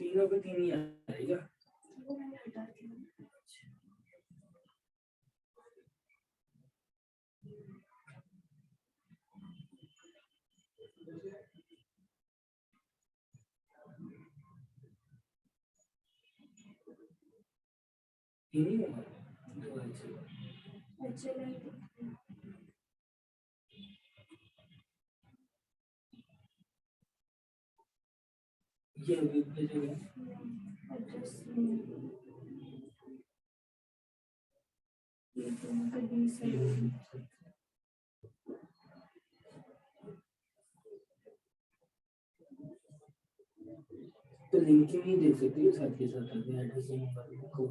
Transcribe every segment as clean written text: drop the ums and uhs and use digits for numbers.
तीनों पे तीन ही आएगा। तीन ही होगा। ये अभी भेजेगा। तो लिंक ही नहीं देख सकते साथ के साथ अभी एड्रेस को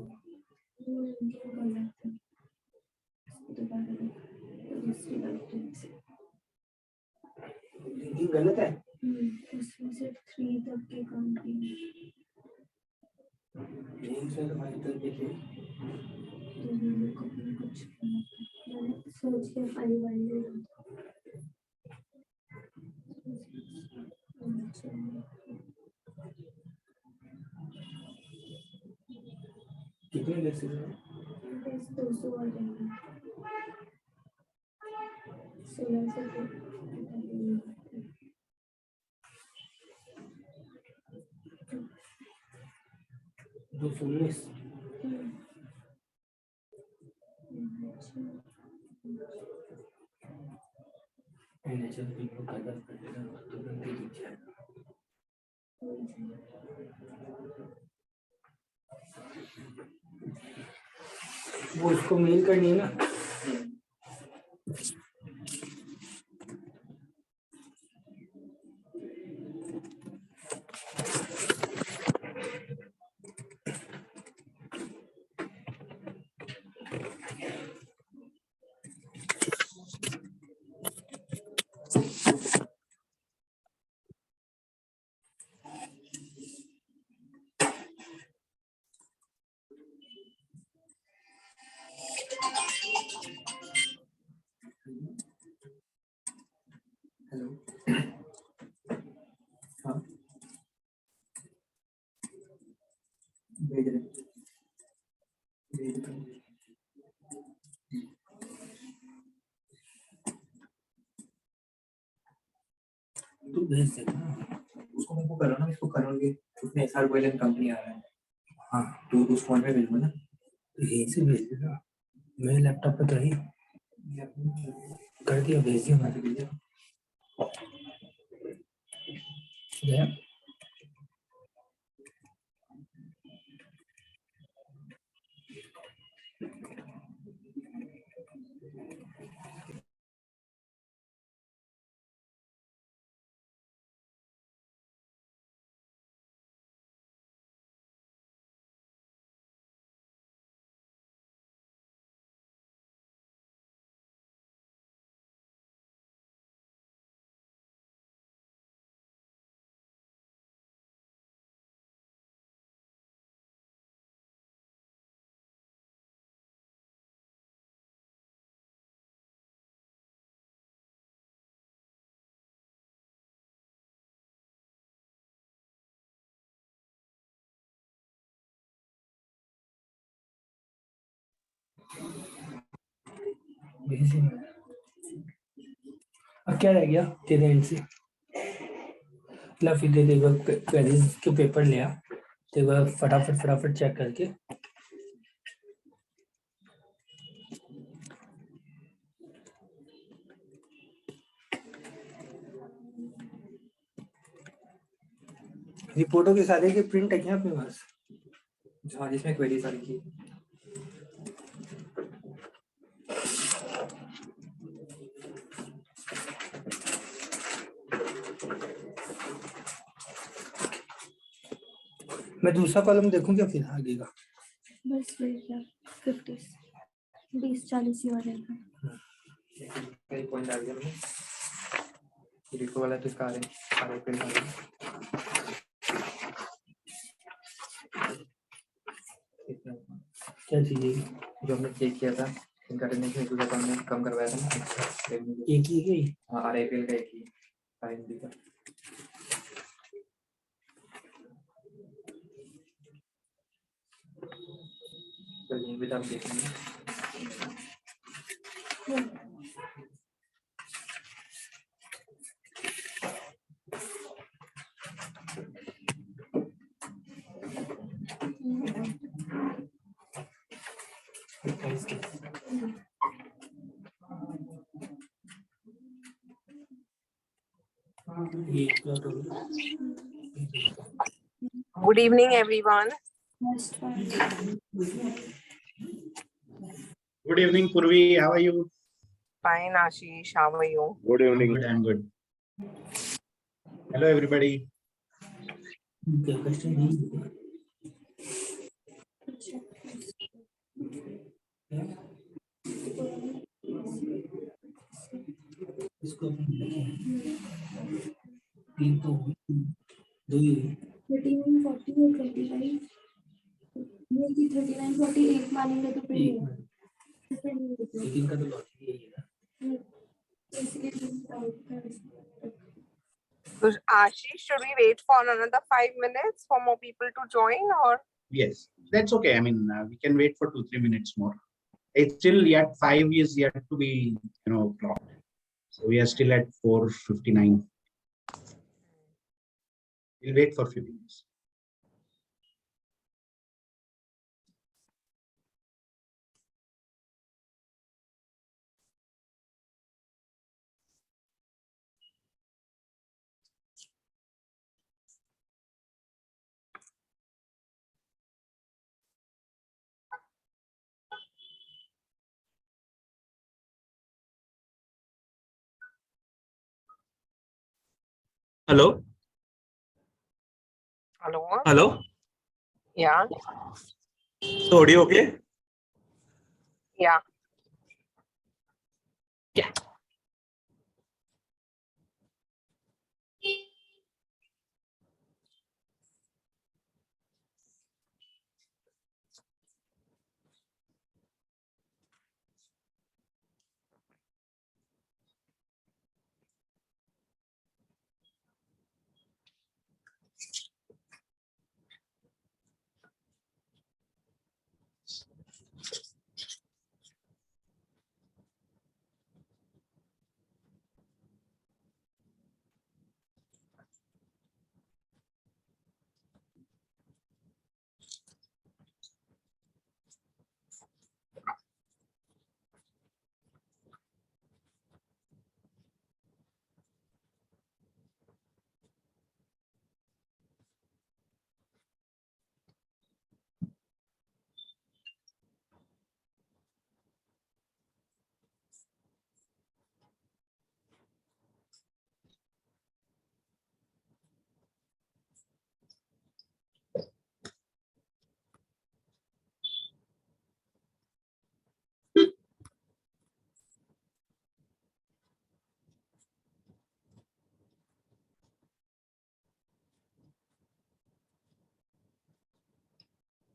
लिंकिंग गलत है। उसमें से 3 तक के काम की लिंक से हमारे तक देखे कुछ मैंने सोच के फाइल वाली कितने देख सकते हैं 200 आ जाएंगे 16 से 219 एनएचएल को कागज कटेगा तुरंत ही दिख जाएगा। वो उसको मेल करनी है ना। हेलो हाँ भेज रहे तू भेज देना उसको हमको करो ना इसको करोगे उसमें एसआर गोयल कंपनी आ रहा है। हाँ तू उस फोन पे भेज ना यहीं से भेज देना मेरे लैपटॉप पे तो ही कर दिया भेज दिया मैं भेज दिया अब क्या रह गया तेरे एंड से ला फिर दे देगा क्वेरीज के पेपर लिया तेरा फटाफट चेक करके रिपोर्टों के सारे के प्रिंट है क्या आपके पास हाँ जिसमें क्वेरी सारी की मैं दूसरा कॉलम देखूं क्या फिर आगे का? बस वही क्या 50 20-40 ही हो जाएगा। कई पॉइंट आ गया मैं रिको वाला तो इसका आ रहे पे क्या चीज़ जो हमने चेक किया था इनका अटेंडेंस में दूसरा हमने कम करवाया था ना एक ही हाँ RIPL का एक ही हिंदी का तो ये भी आप देखेंगे Good evening, everyone. Good evening, Purvi. How are you? Fine, Ashish. How are you? Good evening. I'm good. Hello, everybody. इसको तीन तो दो ही 39, 40 और 25 ये की 39, 40 एक मानेंगे तो फिर लेकिन का तो लॉजिक यही है So, Ashish, should we wait for another 5 minutes for more people to join, or? Yes, that's okay. I mean, we can wait for 2-3 minutes more. It's still yet 5 is yet to be, clocked. So we are still at 4:59. We'll wait for a few minutes. Hello. Hello? Hello. Yeah. So audio okay? Yeah. Yeah.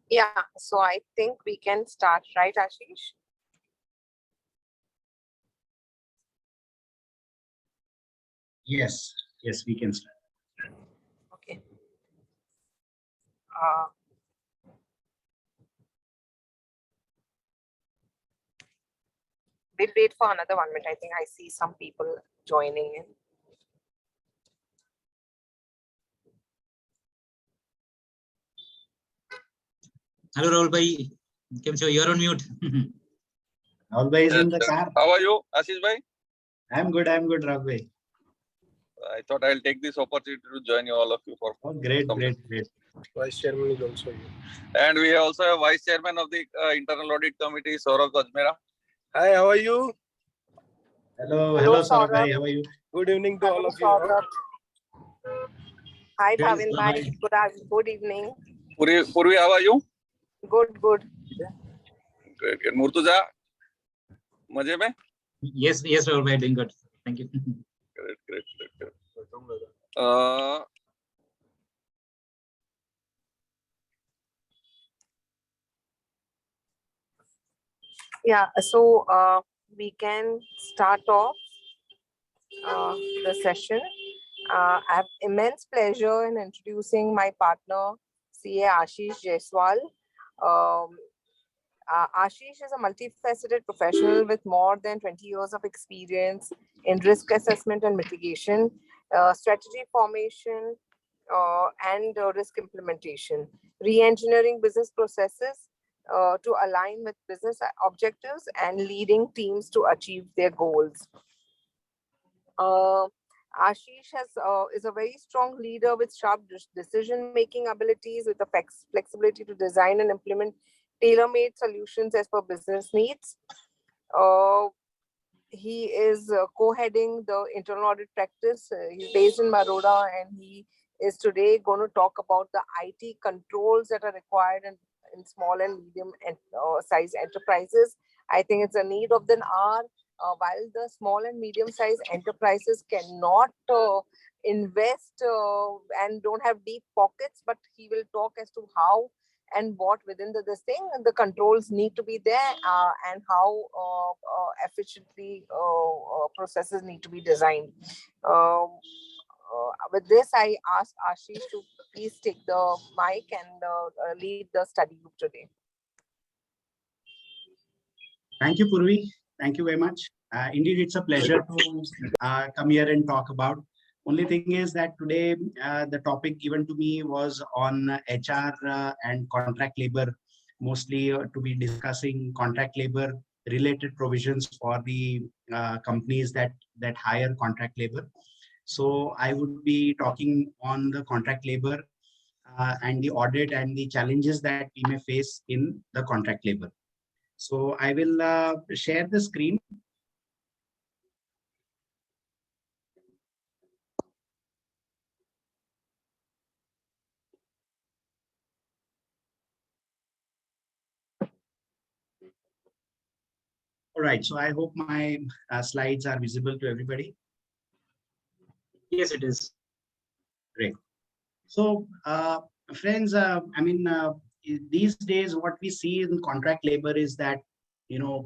Yeah. So I think we can start, right, Ashish? Yes, we can start. Okay. We'll wait for another 1 minute. I think I see some people joining in. Hello, Rahul bhai. You're on mute. Rahul bhai is in the car. How are you, Ashish bhai? I'm good, Rahul bhai. I thought I'll take this opportunity to join you, all of you, for Oh, great. Vice Chairman is also here. And we also have Vice Chairman of the Internal Audit Committee, Saurabh Ajmera. Hi, how are you? Hello, Saurabh Saurabh. bhai. How are you? Good evening to all of you. Saurabh. Hi, Yes, Bhavin bhai. bye. Good evening. Purvi, how are you? Good, good. Great, great. Murtuza, मजे में? Yes, Rahul bhai, doing good. Thank you. Great, great, great, great. Yeah, so we can start off the session. I have immense pleasure in introducing my partner, CA.Ashish Jaiswal. Ashish is a multifaceted professional with more than 20 years of experience in risk assessment and mitigation, strategy formation, and risk implementation, re-engineering business processes to align with business objectives and leading teams to achieve their goals. Ashish is a very strong leader with sharp decision-making abilities, with the flexibility to design and implement tailor-made solutions as per business needs. He is co-heading the internal audit practice. He's based in Baroda, and he is today going to talk about the IT controls that are required in small and medium size enterprises. I think it's a need of the hour. While the small and medium sized enterprises cannot invest and don't have deep pockets, but he will talk as to how and what within this thing the controls need to be there, and how efficiently processes need to be designed. With this, I ask Ashish to please take the mic and lead the study group today. Thank you, Purvi. Thank you very much. Indeed, it's a pleasure to come here and talk about. Only thing is that today the topic given to me was on HR and contract labor, mostly to be discussing contract labor related provisions for the companies that hire contract labor. So I would be talking on the contract labor and the audit and the challenges that we may face in the contract labor. So I will share the screen. All right, so I hope my slides are visible to everybody. Yes, it is. Great. So, friends, these days, what we see in contract labor is that,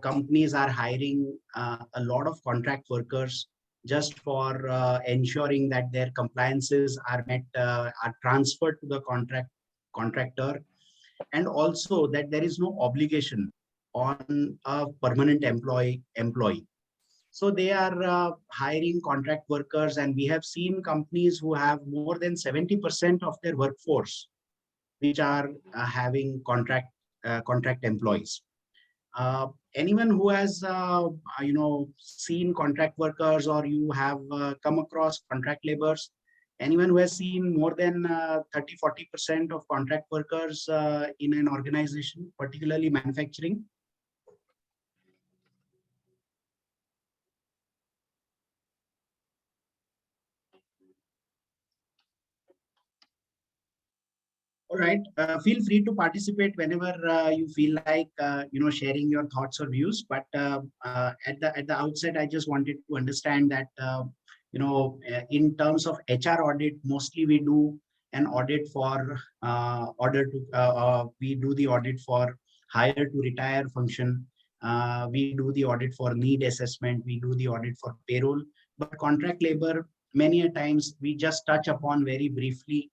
companies are hiring a lot of contract workers just for ensuring that their compliances are met, are transferred to the contractor, and also that there is no obligation on a permanent employee. So they are hiring contract workers, and we have seen companies who have more than 70% of their workforce, which are having contract employees. Anyone who has seen contract workers, or you have come across contract laborers, anyone who has seen more than 30-40% of contract workers in an organization, particularly manufacturing? All right. Feel free to participate whenever you feel like sharing your thoughts or views. But at the outset, I just wanted to understand that in terms of HR audit, mostly we do an audit for we do the audit for hire to retire function. We do the audit for need assessment. We do the audit for payroll. But contract labor, many a times we just touch upon very briefly.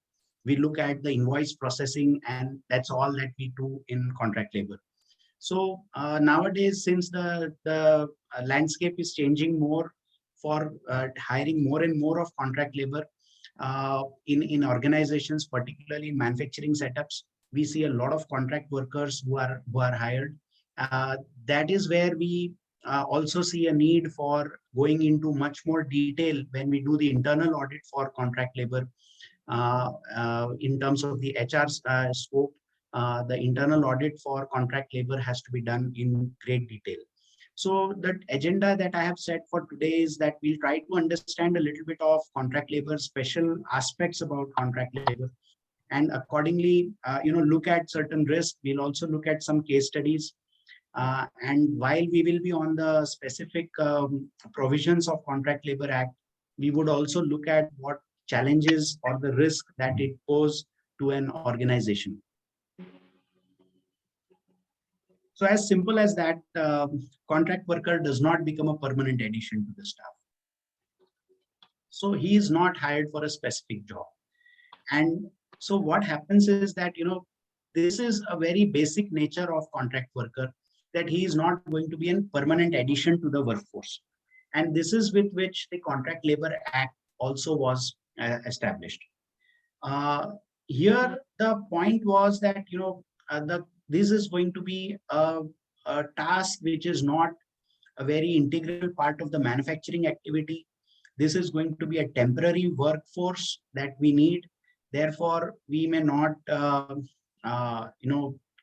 We look at the invoice processing, and that's all that we do in contract labor. So nowadays, since the landscape is changing more for hiring more and more of contract labor in organizations, particularly in manufacturing setups, we see a lot of contract workers who are hired. That is where we also see a need for going into much more detail when we do the internal audit for contract labor. In terms of the HR scope, the internal audit for contract labor has to be done in great detail. So the agenda that I have set for today is that we'll try to understand a little bit of contract labor, special aspects about contract labor. and accordingly, look at certain risks. We'll also look at some case studies. And while we will be on the specific provisions of Contract Labor Act, we would also look at what challenges or the risk that it poses to an organization. So as simple as that, contract worker does not become a permanent addition to the staff. So he is not hired for a specific job. And so what happens is that, this is a very basic nature of contract worker, that he is not going to be a permanent addition to the workforce. And this is with which the Contract Labor Act also was established. Here, the point was that, this is going to be a task which is not a very integral part of the manufacturing activity. This is going to be a temporary workforce that we need. Therefore, we may not,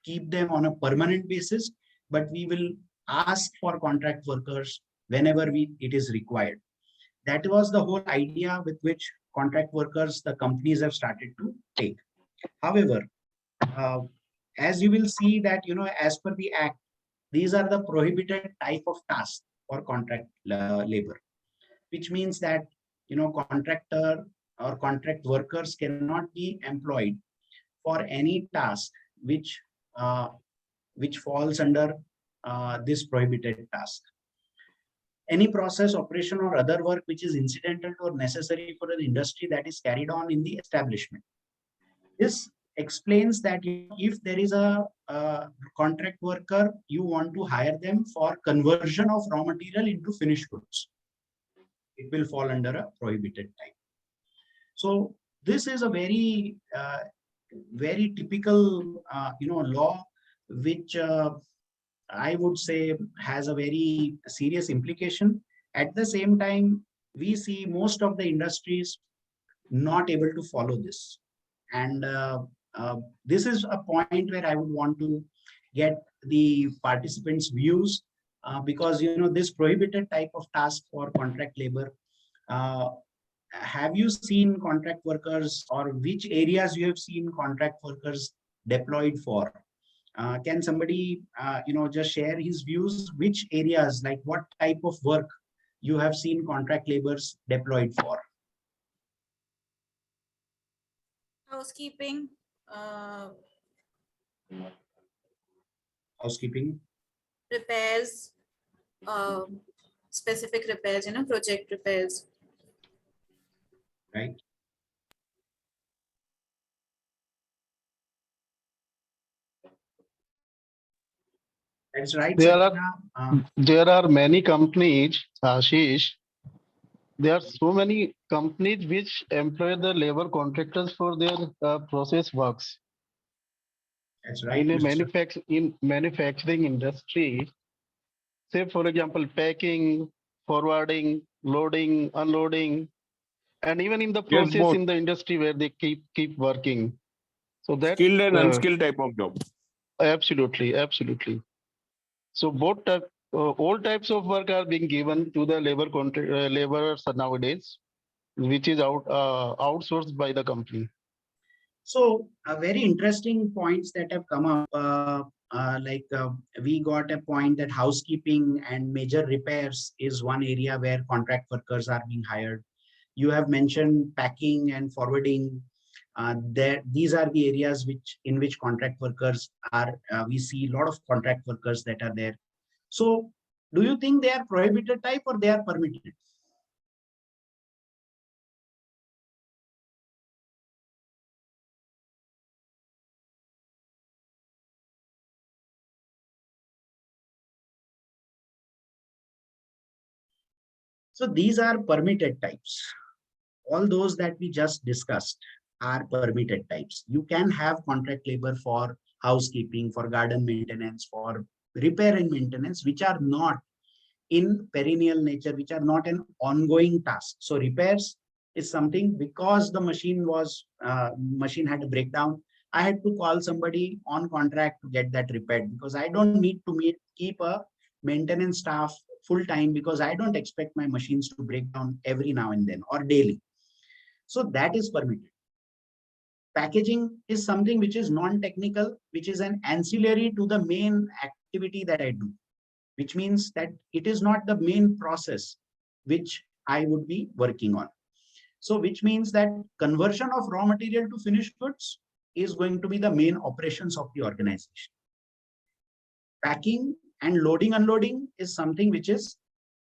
keep them on a permanent basis, but we will ask for contract workers whenever it is required. That was the whole idea with which contract workers, the companies have started to take. However, as you will see that, as per the Act, these are the prohibited type of tasks for contract labor, which means that, contractor or contract workers cannot be employed for any task which falls under this prohibited task. Any process, operation, or other work which is incidental or necessary for an industry that is carried on in the establishment. This explains that if there is a contract worker, you want to hire them for conversion of raw material into finished goods, it will fall under a prohibited type. So this is a very, very typical, law, which I would say has a very serious implication. At the same time, we see most of the industries not able to follow this. And this is a point where I would want to get the participants' views, because, this prohibited type of task for contract labor, have you seen contract workers, or which areas you have seen contract workers deployed for? Can somebody, just share his views, which areas, like what type of work you have seen contract laborers deployed for? Housekeeping. Housekeeping. Repairs. Specific repairs, project repairs. Right. That's right. There are many companies, Ashish. There are so many companies which employ the labor contractors for their process works. That's right. In manufacturing industry, say for example, packing, forwarding, loading, unloading, and even in the process in the industry where they keep working. So that skilled and unskilled type of job. Absolutely. So both all types of work are being given to the laborers nowadays, which is outsourced by the company. So very interesting points that have come up. We got a point that housekeeping and major repairs is one area where contract workers are being hired. You have mentioned packing and forwarding. These are the areas in which contract workers are. We see a lot of contract workers that are there. So do you think they are prohibited type or they are permitted? So these are permitted types. All those that we just discussed are permitted types. You can have contract labor for housekeeping, for garden maintenance, for repair and maintenance, which are not in perennial nature, which are not an ongoing task. So repairs is something because the machine had a breakdown, I had to call somebody on contract to get that repaired, because I don't need to keep a maintenance staff full time, because I don't expect my machines to break down every now and then or daily. So that is permitted. Packaging is something which is non-technical, which is an ancillary to the main activity that I do, which means that it is not the main process which I would be working on. So which means that conversion of raw material to finished goods is going to be the main operations of the organization. Packing and loading unloading is something which is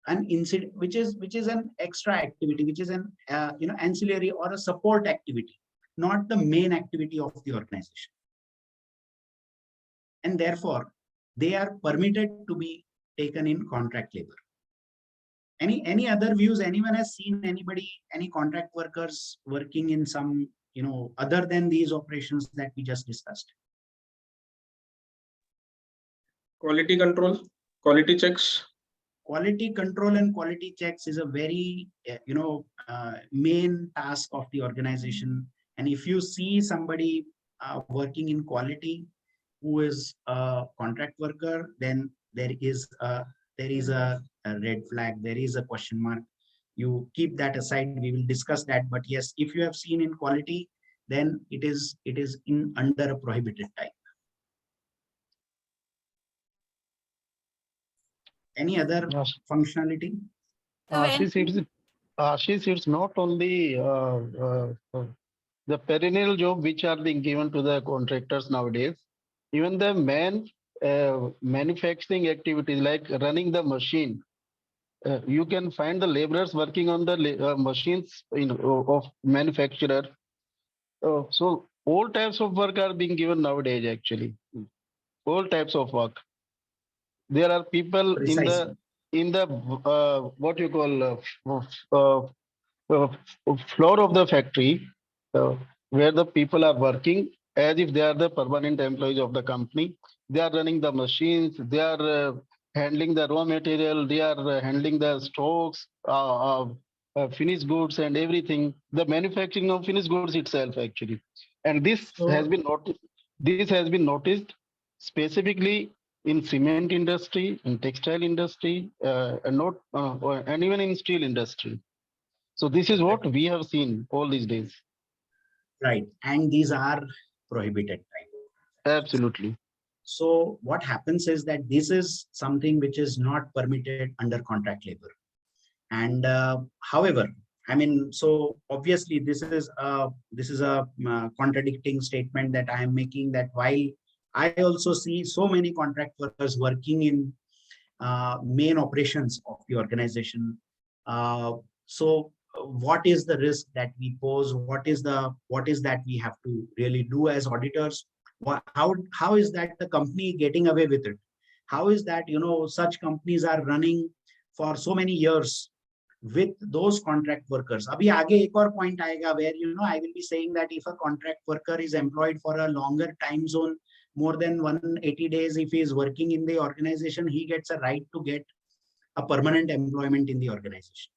an incident, which is an extra activity, which is an ancillary or a support activity, not the main activity of the organization. And therefore, they are permitted to be taken in contract labor. Any other views? Anyone has seen anybody, any contract workers working in some, other than these operations that we just discussed? Quality control, quality checks. Quality control and quality checks is a very, main task of the organization. And if you see somebody working in quality who is a contract worker, then there is a red flag, there is a question mark. You keep that aside, we will discuss that. But yes, if you have seen in quality, then it is in under a prohibited type. Any other functionality? Ashish, it's not only the perennial job which are being given to the contractors nowadays. Even the manufacturing activities like running the machine, you can find the laborers working on the machines of manufacturer. So all types of work are being given nowadays. Actually, all types of work. There are people Precisely. in the what you call floor of the factory, where the people are working as if they are the permanent employees of the company. They are running the machines, they are handling the raw material, they are handling the stocks, finished goods and everything, the manufacturing of finished goods itself actually. And this has been noticed specifically in cement industry, in textile industry, and even in steel industry. So this is what we have seen all these days. Right, and these are prohibited, right? Absolutely. So what happens is that this is something which is not permitted under contract labor. And however, I mean, so obviously this is a contradicting statement that I am making, that while I also see so many contract workers working in main operations of the organization. So what is the risk that we pose? What is that we have to really do as auditors? How is that the company getting away with it? How is that, such companies are running for so many years with those contract workers? Abhi aage ek aur point aayega where, I will be saying that if a contract worker is employed for a longer time zone, more than 180 days, if he is working in the organization, he gets a right to get a permanent employment in the organization.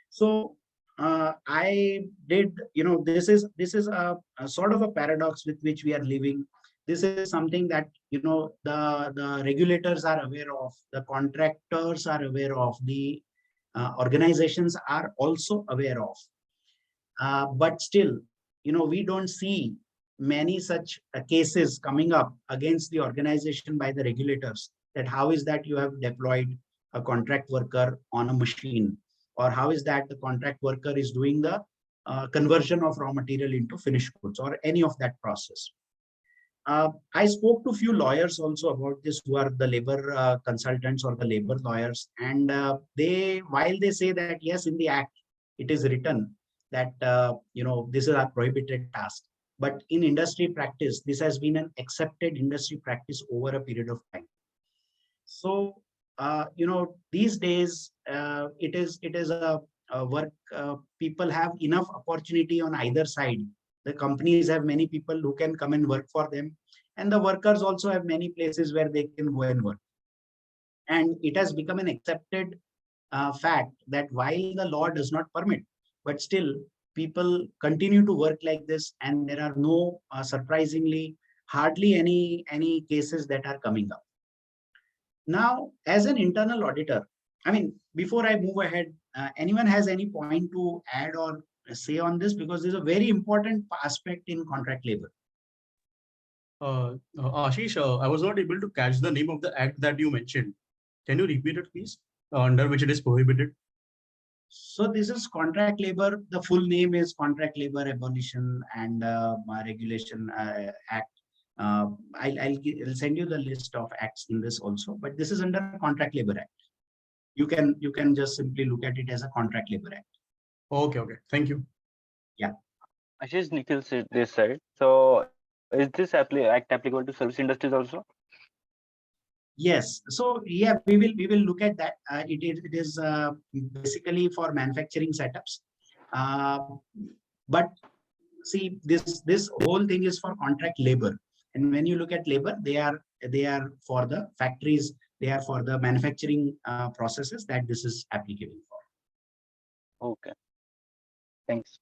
So I did, this is a sort of a paradox with which we are living. This is something that, the regulators are aware of, the contractors are aware of, the organizations are also aware of. But still, we don't see many such cases coming up against the organization by the regulators, that how is that you have deployed a contract worker on a machine, or how is that the contract worker is doing the conversion of raw material into finished goods, or any of that process. I spoke to a few lawyers also about this, who are the labor consultants or the labor lawyers, and while they say that yes, in the act it is written that this is a prohibited task, but in industry practice this has been an accepted industry practice over a period of time. So these days it is a work, people have enough opportunity on either side. The companies have many people who can come and work for them, and the workers also have many places where they can go and work. And it has become an accepted fact that while the law does not permit, but still people continue to work like this, and there are no surprisingly hardly any cases that are coming up. Now, as an internal auditor, I mean, before I move ahead, anyone has any point to add or say on this, because this is a very important aspect in contract labor. Ashish, I was not able to catch the name of the act that you mentioned. Can you repeat it, please? Under which it is prohibited? So this is contract labor. The full name is Contract Labor Abolition and Regulation Act. I'll send you the list of acts in this also, but this is under Contract Labor Act. You can just simply look at it as a Contract Labor Act. Okay, thank you. Yeah. Ashish, Nikhil said this side. So is this act applicable to service industries also? Yes. So yeah, we will look at that. It is basically for manufacturing setups. But see, this whole thing is for contract labor. And when you look at labor, they are for the factories, they are for the manufacturing processes that this is applicable for. Okay. Thanks.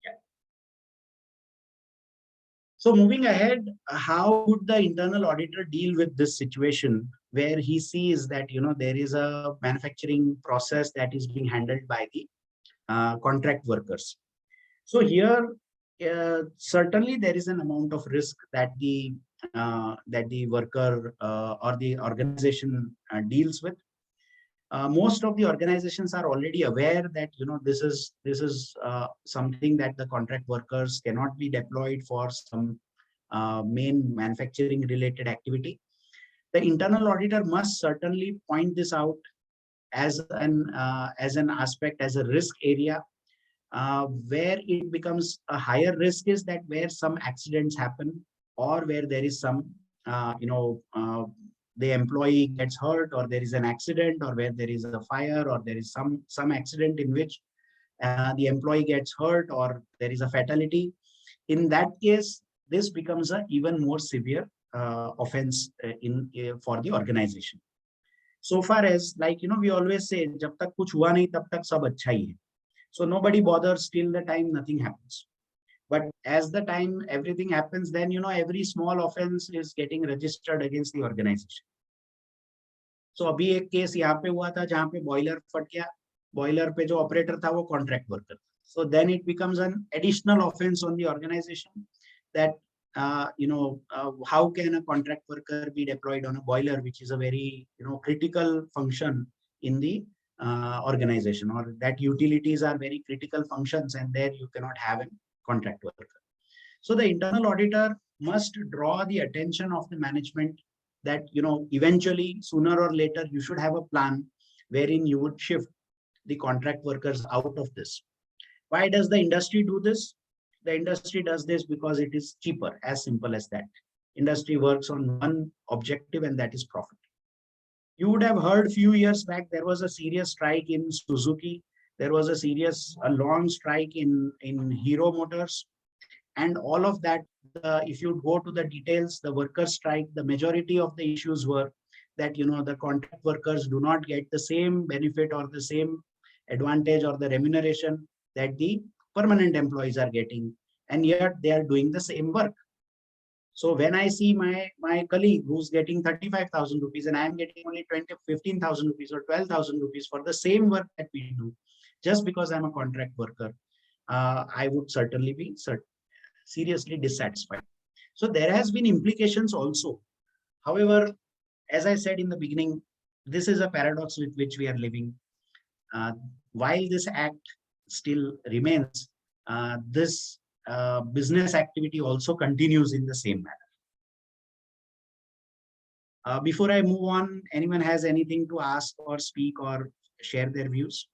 Yeah. So moving ahead, how would the internal auditor deal with this situation where he sees that there is a manufacturing process that is being handled by the contract workers? So here, certainly there is an amount of risk that the worker or the organization deals with. Most of the organizations are already aware that this is something that the contract workers cannot be deployed for some main manufacturing related activity. The internal auditor must certainly point this out as an aspect, as a risk area. Where it becomes a higher risk is that where some accidents happen, or where there is some the employee gets hurt, or there is an accident, or where there is a fire, or there is some accident in which the employee gets hurt, or there is a fatality. In that case, this becomes an even more severe offense for the organization. So far as, like we always say, jab tak kuch hua nahi tab tak sab achha hi hai. So nobody bothers till the time nothing happens. But as the time everything happens, then every small offense is getting registered against the organization. So अभी एक case यहाँ पे हुआ था जहाँ पे boiler फट गया, बॉयलर पे जो ऑपरेटर था वो contract worker. So then it becomes an additional offense on the organization that how can a contract worker be deployed on a boiler, which is a very critical function in the organization, or that utilities are very critical functions, and there you cannot have a contract worker. So the internal auditor must draw the attention of the management that eventually, sooner or later, you should have a plan wherein you would shift the contract workers out of this. Why does the industry do this? The industry does this because it is cheaper, as simple as that. Industry works on one objective, and that is profit. You would have heard few years back, there was a serious strike in Suzuki. There was a long strike in Hero Motors. And all of that, if you go to the details, the workers' strike, the majority of the issues were that, the contract workers do not get the same benefit or the same advantage or the remuneration that the permanent employees are getting. And yet they are doing the same work. So when I see my colleague who's getting 35,000 rupees and I'm getting only 15,000 rupees or 12,000 rupees for the same work that we do, just because I'm a contract worker, I would certainly be seriously dissatisfied. So there has been implications also. However, as I said in the beginning, this is a paradox with which we are living. While this act still remains, this business activity also continues in the same manner. Before I move on, anyone has anything to ask or speak or share their views?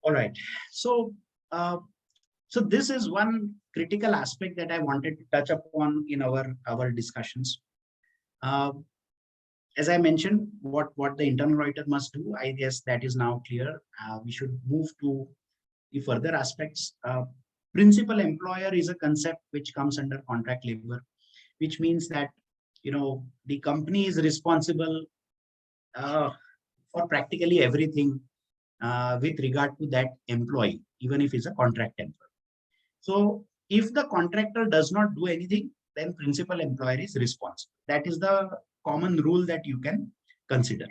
All right. So this is one critical aspect that I wanted to touch upon in our discussions. As I mentioned, what the internal auditor must do, I guess that is now clear. We should move to the further aspects. Principal employer is a concept which comes under contract labor, which means that the company is responsible for practically everything with regard to that employee, even if it's a contract employee. So if the contractor does not do anything, then principal employer is responsible. That is the common rule that you can consider.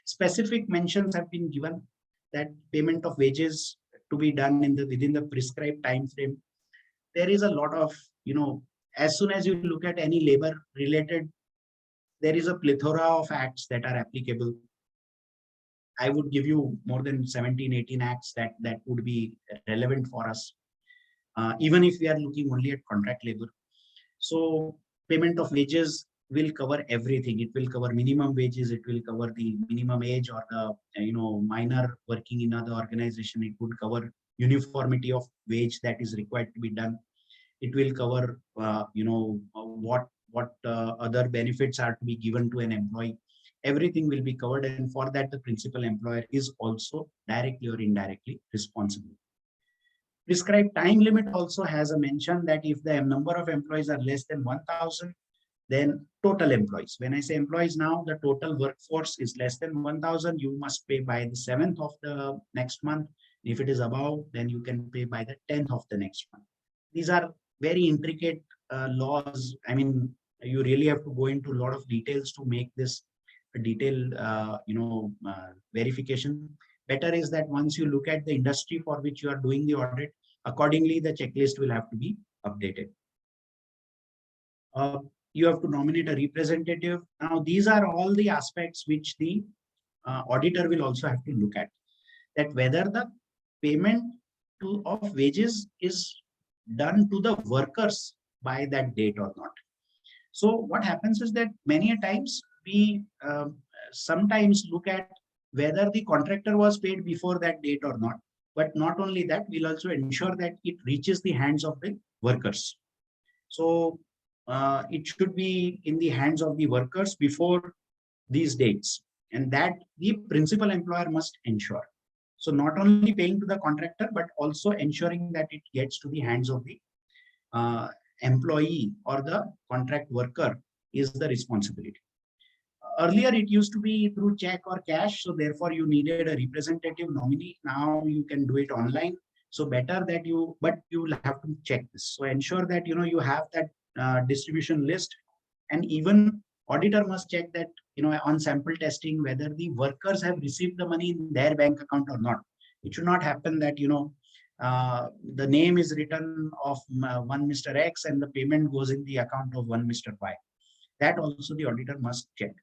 Specific mentions have been given that payment of wages to be done in the within the prescribed time frame. There is a lot of, as soon as you look at any labor related, there is a plethora of acts that are applicable. I would give you more than 17, 18 acts that would be relevant for us, even if we are looking only at contract labor. So payment of wages will cover everything. It will cover minimum wages. It will cover the minimum age or the, minor working in other organization. It would cover uniformity of wage that is required to be done. It will cover, what other benefits are to be given to an employee. Everything will be covered, and for that the principal employer is also directly or indirectly responsible. Prescribed time limit also has a mention that if the number of employees are less than 1,000, then total employees. When I say employees now, the total workforce is less than 1,000, you must pay by the 7th of the next month. If it is above, then you can pay by the 10th of the next month. These are very intricate laws. I mean, you really have to go into a lot of details to make this a detailed, verification. Better is that once you look at the industry for which you are doing the audit, accordingly, the checklist will have to be updated. You have to nominate a representative. Now, these are all the aspects which the auditor will also have to look at, that whether the payment of wages is done to the workers by that date or not. So what happens is that many a times we sometimes look at whether the contractor was paid before that date or not. But not only that, we'll also ensure that it reaches the hands of the workers. So it should be in the hands of the workers before these dates, and that the principal employer must ensure. So not only paying to the contractor, but also ensuring that it gets to the hands of the employee or the contract worker is the responsibility. Earlier, it used to be through check or cash, so therefore you needed a representative nominee. Now you can do it online. So better that but you will have to check this. So ensure that you have that distribution list, and even auditor must check that on sample testing whether the workers have received the money in their bank account or not. It should not happen that the name is written of one Mr. X and the payment goes in the account of one Mr. Y. That also the auditor must check.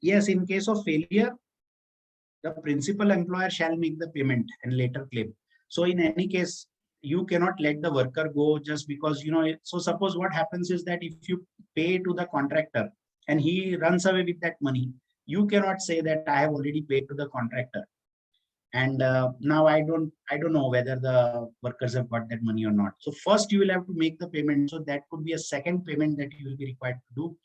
Yes, in case of failure, the principal employer shall make the payment and later claim. So in any case, you cannot let the worker go just because, so suppose what happens is that if you pay to the contractor and he runs away with that money, you cannot say that I have already paid to the contractor. And now I don't know whether the workers have got that money or not. So first you will have to make the payment. So that could be a second payment that you will be required to do.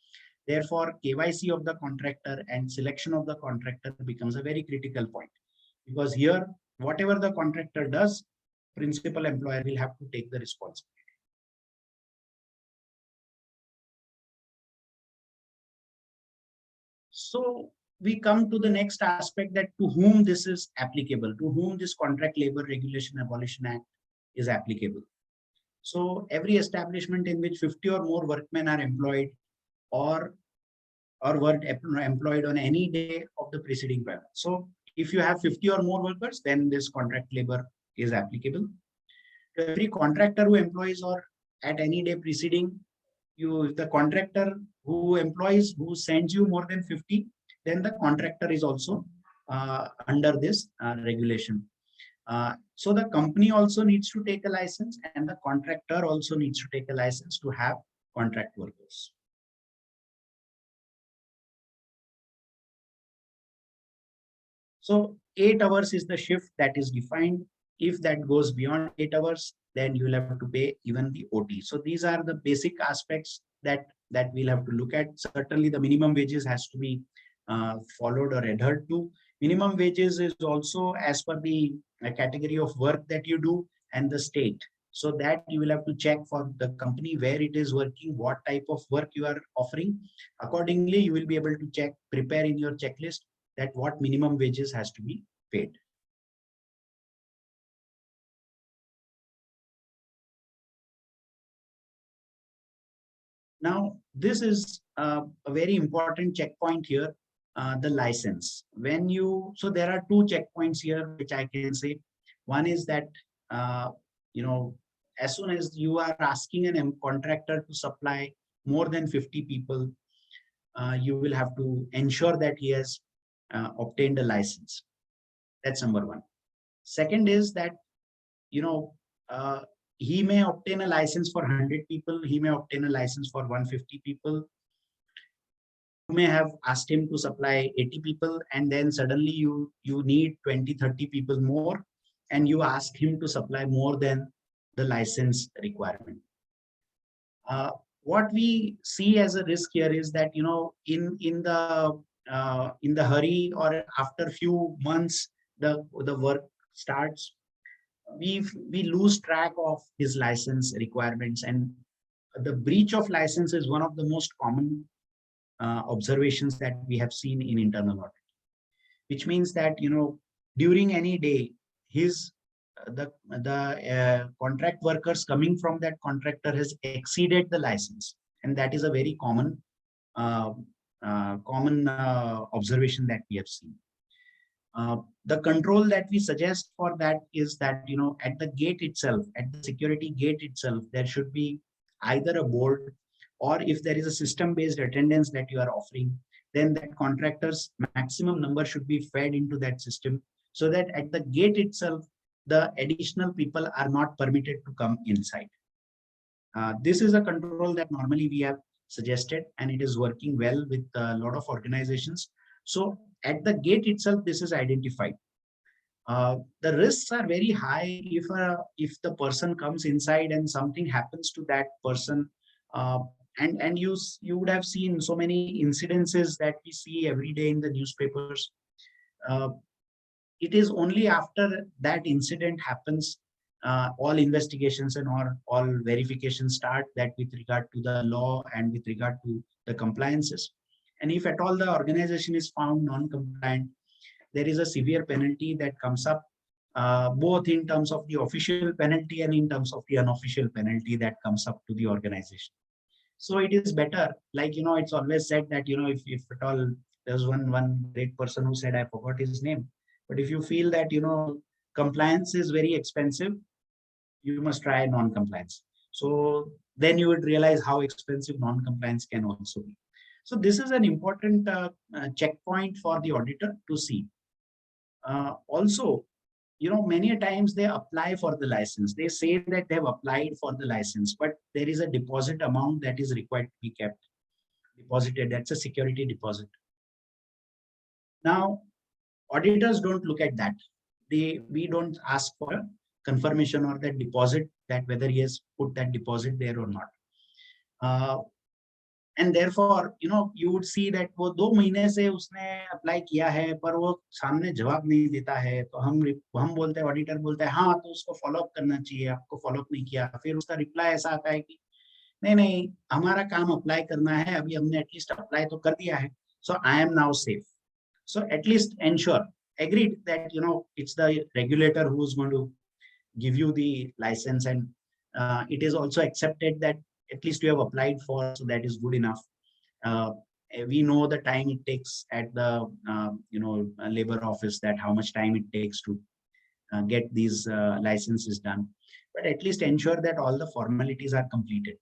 Therefore, KYC of the contractor and selection of the contractor becomes a very critical point, because here, whatever the contractor does, principal employer will have to take the responsibility. So we come to the next aspect, that to whom this is applicable, to whom this Contract Labor Regulation Abolition Act is applicable. So every establishment in which 50 or more workmen are employed or were employed on any day of the preceding period. So if you have 50 or more workers, then this contract labor is applicable. To every contractor who employs or at any day preceding, the contractor who employs, who sends you more than 50, then the contractor is also under this regulation. So the company also needs to take a license, and the contractor also needs to take a license to have contract workers. So 8 hours is the shift that is defined. If that goes beyond 8 hours, then you will have to pay even the OT. So these are the basic aspects that we'll have to look at. Certainly the minimum wages has to be followed or adhered to. Minimum wages is also as per the category of work that you do and the state. So that you will have to check for the company where it is working, what type of work you are offering. Accordingly, you will be able to check, prepare in your checklist that what minimum wages has to be paid. Now, this is a very important checkpoint here, the license. When you, so there are two checkpoints here, which I can say. One is that, as soon as you are asking an contractor to supply more than 50 people, you will have to ensure that he has obtained a license. That's number one. Second is that, he may obtain a license for 100 people, he may obtain a license for 150 people. You may have asked him to supply 80 people, and then suddenly you need 20, 30 people more, and you ask him to supply more than the license requirement. What we see as a risk here is that, in the hurry or after few months, the work starts, we lose track of his license requirements, and the breach of license is one of the most common observations that we have seen in internal audit, which means that, during any day, the contract workers coming from that contractor has exceeded the license, and that is a very common observation that we have seen. The control that we suggest for that is that, at the gate itself, at the security gate itself, there should be either a board, or if there is a system-based attendance that you are offering, then that contractor's maximum number should be fed into that system, so that at the gate itself, the additional people are not permitted to come inside. This is a control that normally we have suggested, and it is working well with a lot of organizations. So at the gate itself, this is identified. The risks are very high if the person comes inside and something happens to that person. And you would have seen so many incidences that we see every day in the newspapers. It is only after that incident happens, all investigations and all verifications start, that with regard to the law and with regard to the compliances. And if at all the organization is found non-compliant, there is a severe penalty that comes up, both in terms of the official penalty and in terms of the unofficial penalty that comes up to the organization. So it is better, like, it's always said that, if at all, there's one great person who said, I forgot his name, but if you feel that, compliance is very expensive, you must try non-compliance. So then you would realize how expensive non-compliance can also be. So this is an important checkpoint for the auditor to see. Also, many a times they apply for the license. They say that they've applied for the license, but there is a deposit amount that is required to be kept deposited. That's a security deposit. Now, auditors don't look at that. We don't ask for a confirmation or that deposit, that whether he has put that deposit there or not. And therefore, you would see that वो 2 महीने से उसने apply किया है, पर वो सामने जवाब नहीं देता है, तो हम बोलते हैं, ऑडिटर बोलते हैं, हाँ तो उसको फॉलो अप करना चाहिए, आपको फॉलो अप नहीं किया। फिर उसका रिप्लाई ऐसा आता है कि नहीं, हमारा काम अप्लाई करना है, अभी हमने एटलीस्ट अप्लाई तो कर दिया है, so I am now safe. So at least ensure, agreed that, it's the regulator who is going to give you the license, and it is also accepted that at least you have applied for, so that is good enough. We know the time it takes at the labor office, that how much time it takes to get these licenses done, but at least ensure that all the formalities are completed.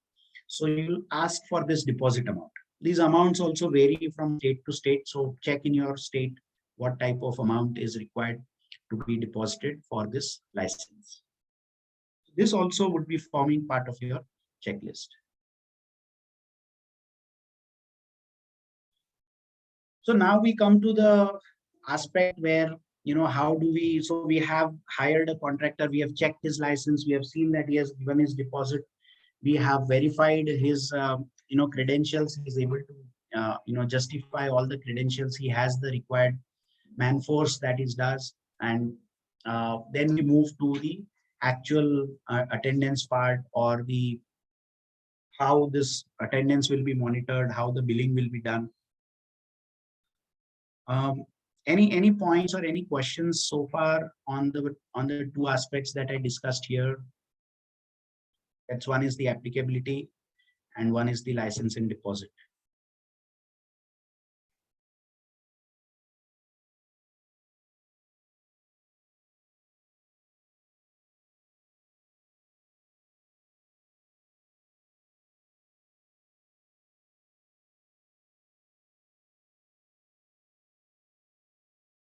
So you ask for this deposit amount. These amounts also vary from state to state, so check in your state what type of amount is required to be deposited for this license. This also would be forming part of your checklist. So now we come to the aspect where, how do we, so we have hired a contractor, we have checked his license, we have seen that he has given his deposit, we have verified his, credentials, he is able to, justify all the credentials, he has the required man force that he does, and then we move to the actual attendance part, or the how this attendance will be monitored, how the billing will be done. Any points or any questions so far on the two aspects that I discussed here? That's one is the applicability and one is the license and deposit.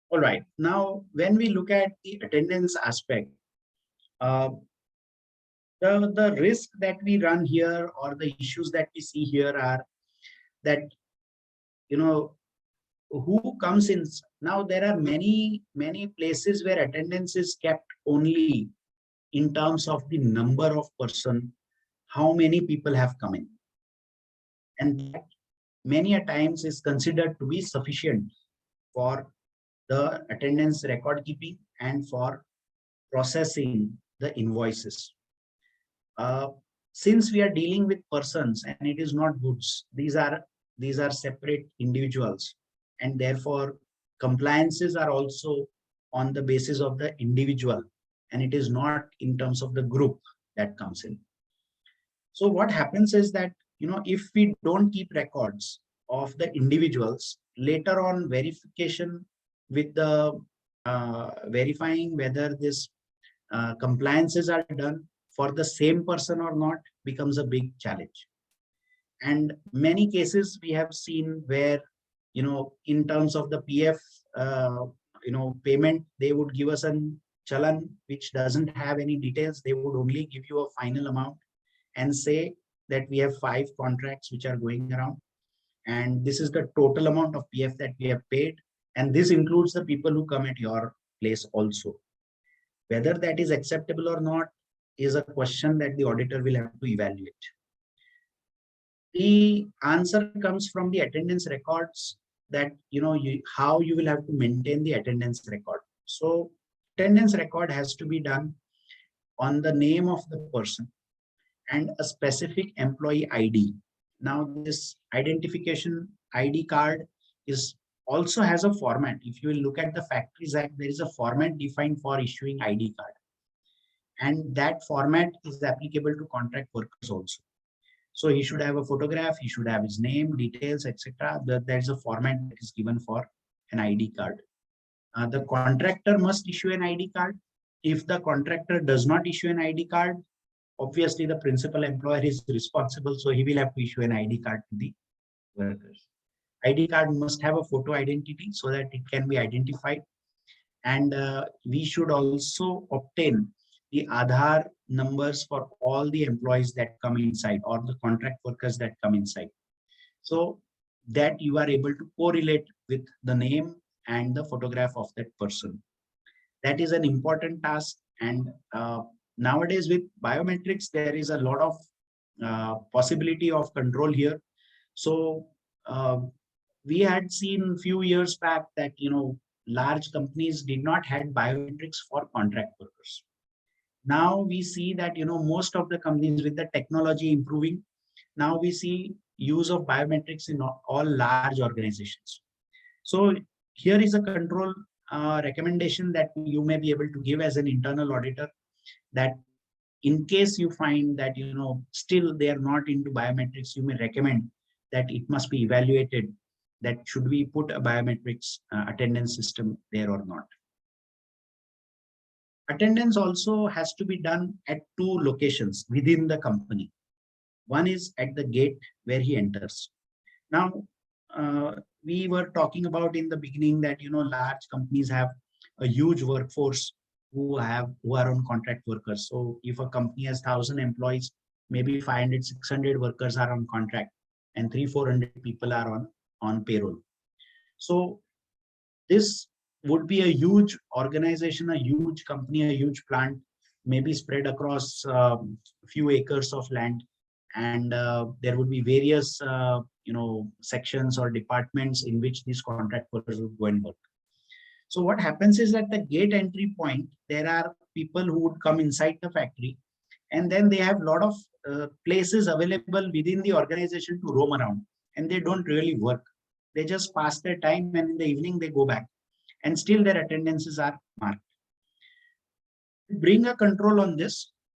All right. Now, when we look at the attendance aspect, the risk that we run here or the issues that we see here are that, who comes in. Now, there are many places where attendance is kept only in terms of the number of person, how many people have come in. And that many a times is considered to be sufficient for the attendance record keeping and for processing the invoices. Since we are dealing with persons and it is not goods, these are separate individuals, and therefore compliances are also on the basis of the individual, and it is not in terms of the group that comes in. So what happens is that, if we don't keep records of the individuals, later on verification with the verifying whether this compliances are done for the same person or not becomes a big challenge. And many cases we have seen where, in terms of the PF, payment, they would give us a chalan which doesn't have any details. They would only give you a final amount and say that we have 5 contracts which are going around, and this is the total amount of PF that we have paid, and this includes the people who come at your place also. Whether that is acceptable or not is a question that the auditor will have to evaluate. The answer comes from the attendance records that, how you will have to maintain the attendance record. So attendance record has to be done on the name of the person and a specific employee ID. Now this identification ID card also has a format. If you look at the Factories Act, there is a format defined for issuing ID card. And that format is applicable to contract workers also. So he should have a photograph, he should have his name, details, etc. There's a format that is given for an ID card. The contractor must issue an ID card. If the contractor does not issue an ID card, obviously the principal employer is responsible, so he will have to issue an ID card to the workers. ID card must have a photo identity so that it can be identified. And we should also obtain the Aadhaar numbers for all the employees that come inside or the contract workers that come inside, so that you are able to correlate with the name and the photograph of that person. That is an important task. And nowadays with biometrics, there is a lot of possibility of control here. So we had seen a few years back that, large companies did not have biometrics for contract workers. Now we see that, most of the companies with the technology improving, now we see use of biometrics in all large organizations. So here is a control recommendation that you may be able to give as an internal auditor, that in case you find that, still they are not into biometrics, you may recommend that it must be evaluated, that should we put a biometrics attendance system there or not. Attendance also has to be done at 2 locations within the company. One is at the gate where he enters. Now, we were talking about in the beginning that, large companies have a huge workforce who are on contract workers. So if a company has 1,000 employees, maybe 500, 600 workers are on contract and 300-400 people are on payroll. So this would be a huge organization, a huge company, a huge plant, maybe spread across a few acres of land. And there would be various, sections or departments in which these contract workers would go and work. So what happens is at the gate entry point, there are people who would come inside the factory, and then they have a lot of places available within the organization to roam around, and they don't really work. They just pass their time, and in the evening they go back. and still their attendances are marked. To bring a control on this,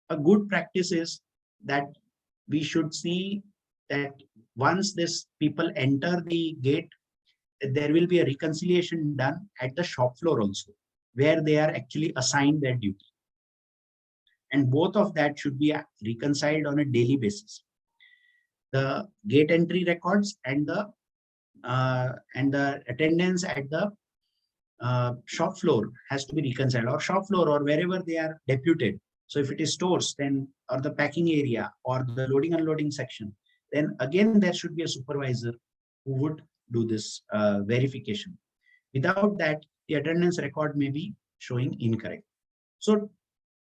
a good practice is that we should see that once this people enter the gate, there will be a reconciliation done at the shop floor also, where they are actually assigned their duty. And both of that should be reconciled on a daily basis. The gate entry records and the attendance at the shop floor has to be reconciled, or shop floor, or wherever they are deputed. So if it is stores, then, or the packing area, or the loading unloading section, then again there should be a supervisor who would do this verification. Without that, the attendance record may be showing incorrect. So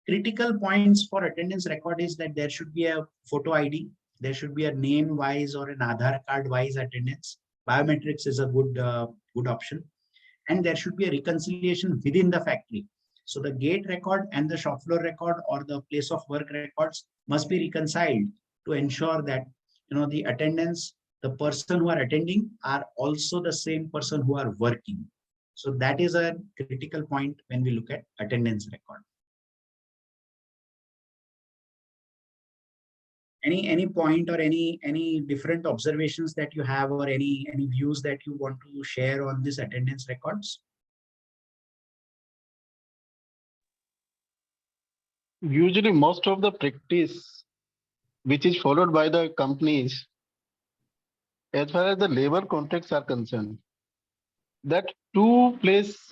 critical points for attendance record is that there should be a photo ID, there should be a name wise or an Aadhaar card wise attendance. Biometrics is a good option, and there should be a reconciliation within the factory. So the gate record and the shop floor record or the place of work records must be reconciled to ensure that the attendance, the person who are attending are also the same person who are working. So that is a critical point when we look at attendance record. Any point or any different observations that you have, or any views that you want to share on this attendance records? Usually most of the practice which is followed by the companies, as far as the labor contracts are concerned, that two place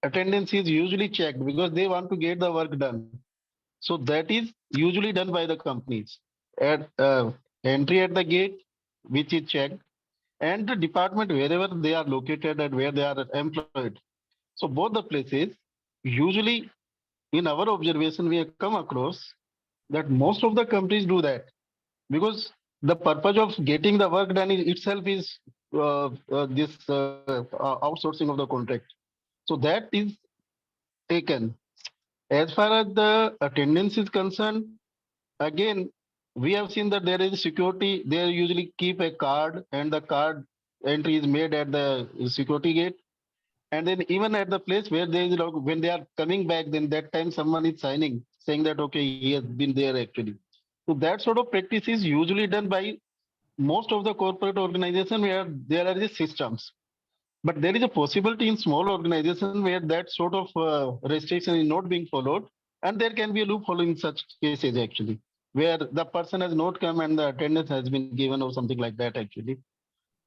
attendance is usually checked because they want to get the work done. So that is usually done by the companies. At entry at the gate, which is checked, and the department wherever they are located and where they are employed. So both the places, usually in our observation, we have come across that most of the companies do that, because the purpose of getting the work done itself is this outsourcing of the contract. So that is taken. As far as the attendance is concerned, again, we have seen that there is security. They usually keep a card, and the card entry is made at the security gate. And then even at the place where there is, when they are coming back, then that time someone is signing, saying that, okay, he has been there actually. So that sort of practice is usually done by most of the corporate organization where there are these systems. But there is a possibility in small organization where that sort of restriction is not being followed. And there can be a loophole in such cases actually, where the person has not come and the attendance has been given or something like that actually.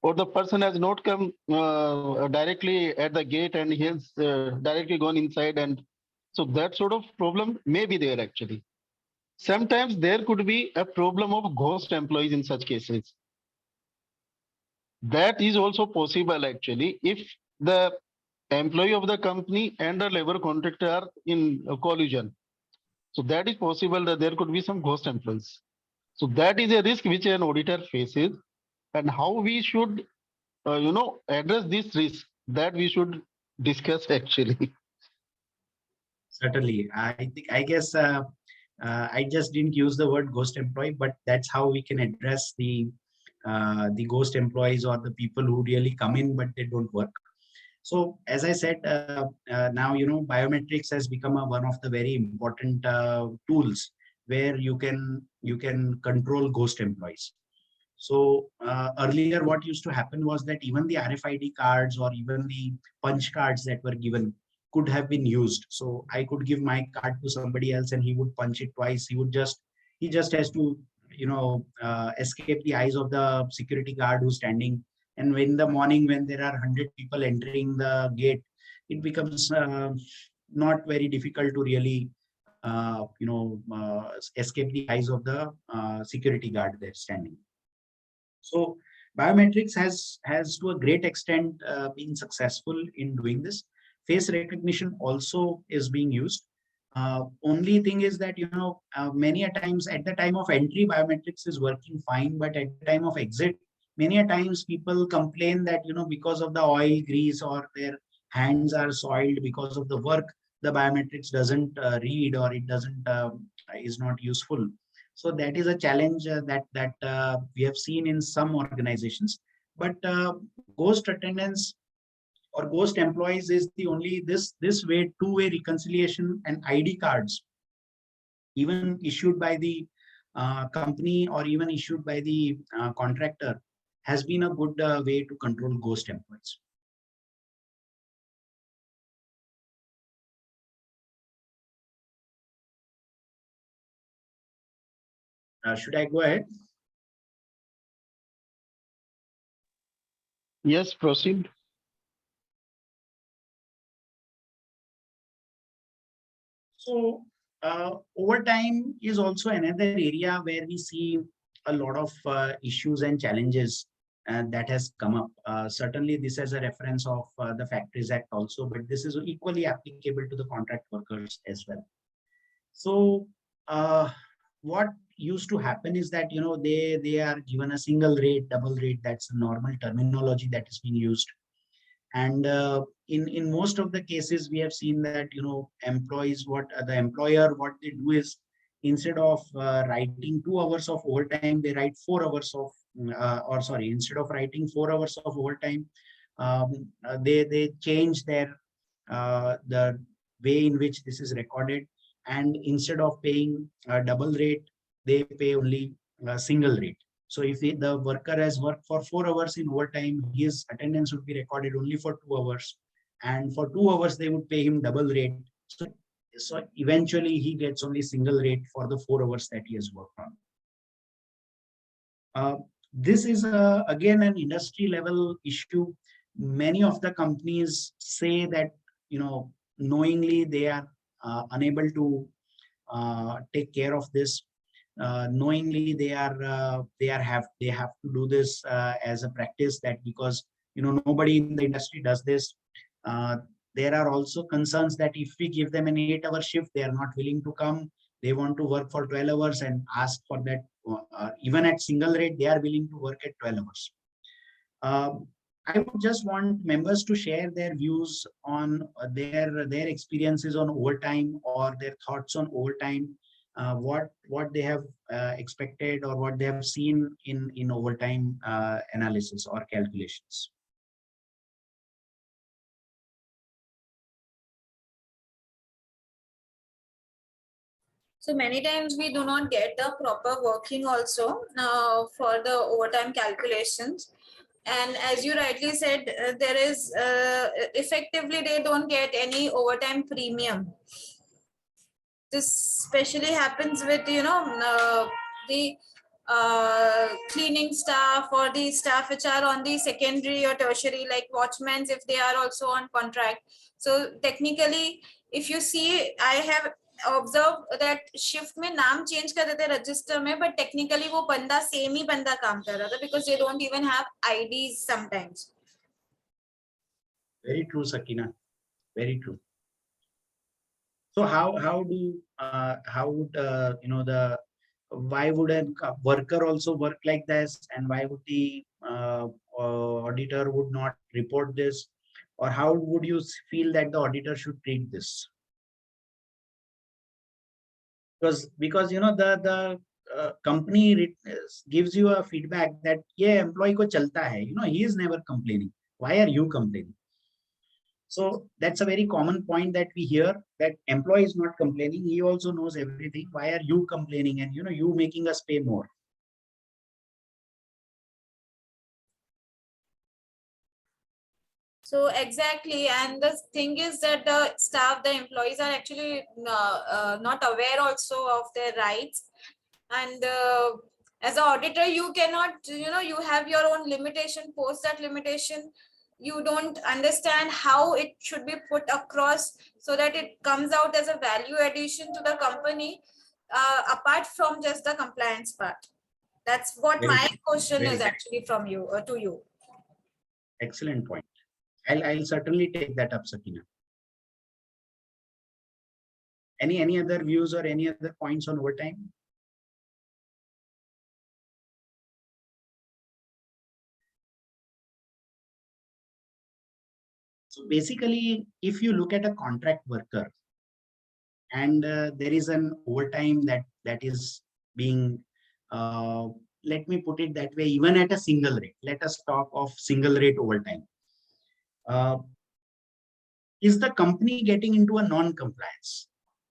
Or the person has not come directly at the gate and he has directly gone inside. And so that sort of problem may be there actually. Sometimes there could be a problem of ghost employees in such cases. That is also possible actually if the employee of the company and the labor contractor are in a collision. So that is possible that there could be some ghost employees. So that is a risk which an auditor faces, and how we should, address this risk, that we should discuss actually. Certainly, I guess I just didn't use the word ghost employee, but that's how we can address the ghost employees, or the people who really come in but they don't work. So as I said, now biometrics has become one of the very important tools where you can control ghost employees. So earlier what used to happen was that even the RFID cards or even the punch cards that were given could have been used. So I could give my card to somebody else and he would punch it twice. He just has to escape the eyes of the security guard who's standing. And in the morning when there are 100 people entering the gate, it becomes not very difficult to really escape the eyes of the security guard there standing. So biometrics has to a great extent been successful in doing this. Face recognition also is being used. Only thing is that many a times at the time of entry biometrics is working fine, but at the time of exit, many a times people complain that because of the oil, grease, or their hands are soiled because of the work, the biometrics doesn't read, or it doesn't is not useful. So that is a challenge we have seen in some organizations. But ghost attendance or ghost employees is the only this way, two-way reconciliation and ID cards, even issued by the company or even issued by the contractor, has been a good way to control ghost employees. Should I go ahead? Yes, proceed. So overtime is also another area where we see a lot of issues and challenges that has come up. Certainly, this is a reference of the Factories Act also, but this is equally applicable to the contract workers as well. So what used to happen is that, you know, they are given a single rate, double rate. That's the normal terminology that is being used. And in most of the cases, we have seen that, you know, employees, what the employer, what they do is, instead of writing 2 hours of overtime, they write 4 hours of, or sorry, instead of writing 4 hours of overtime, they change their the way in which this is recorded, and instead of paying a double rate, they pay only a single rate. So if the worker has worked for 4 hours in overtime, his attendance would be recorded only for 2 hours. And for 2 hours, they would pay him double rate. So eventually he gets only single rate for the 4 hours that he has worked on. This is again an industry level issue. Many of the companies say that, you know, knowingly they are unable to take care of this. Knowingly they have to do this as a practice, that because, you know, nobody in the industry does this. There are also concerns that if we give them an 8-hour shift, they are not willing to come. They want to work for 12 hours and ask for that. Even at single rate, they are willing to work at 12 hours. I would just want members to share their views on their experiences on overtime, or their thoughts on overtime, what they have expected or what they have seen in overtime analysis or calculations. So many times we do not get the proper working also for the overtime calculations. And as you rightly said, there is effectively they don't get any overtime premium. This especially happens with, you know, the cleaning staff or the staff which are on the secondary or tertiary, like watchmen, if they are also on contract. So technically, if you see, I have observed that shift में नाम change कर देते register में, but technically वो बंदा same ही बंदा काम कर रहा था, because they don't even have IDs sometimes. Very true, Sakina. Very true. So how would you know, why would a worker also work like this, and why would the auditor would not report this, or how would you feel that the auditor should treat this? Because you know, the company gives you a feedback that yeah, employee ko chalta hai, you know, he is never complaining. Why are you complaining? So that's a very common point that we hear, that employee is not complaining. He also knows everything. Why are you complaining? And, you know, you making us pay more. So exactly, and the thing is that the staff, the employees are actually not aware also of their rights. And as an auditor, you cannot, you know, you have your own limitation. Post that limitation, you don't understand how it should be put across so that it comes out as a value addition to the company, apart from just the compliance part. That's what Very my good. question Very is good. actually from you to you. Excellent point. I'll certainly take that up, Sakina. Any other views or any other points on overtime? So basically, if you look at a contract worker, and there is an overtime that is being, let me put it that way, even at a single rate, let us talk of single rate overtime. Is the company getting into a non-compliance?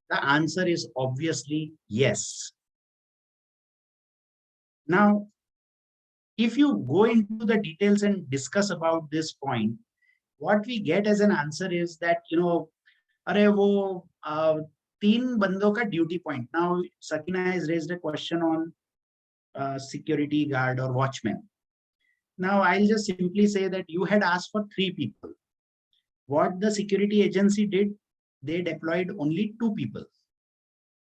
The answer is obviously yes. Now, if you go into the details and discuss about this point, what we get as an answer is that, अरे वो तीन बंदों का duty point. Now, Sakina has raised a question on security guard or watchman. Now, I'll just simply say that you had asked for 3 people. What the security agency did, they deployed only 2 people.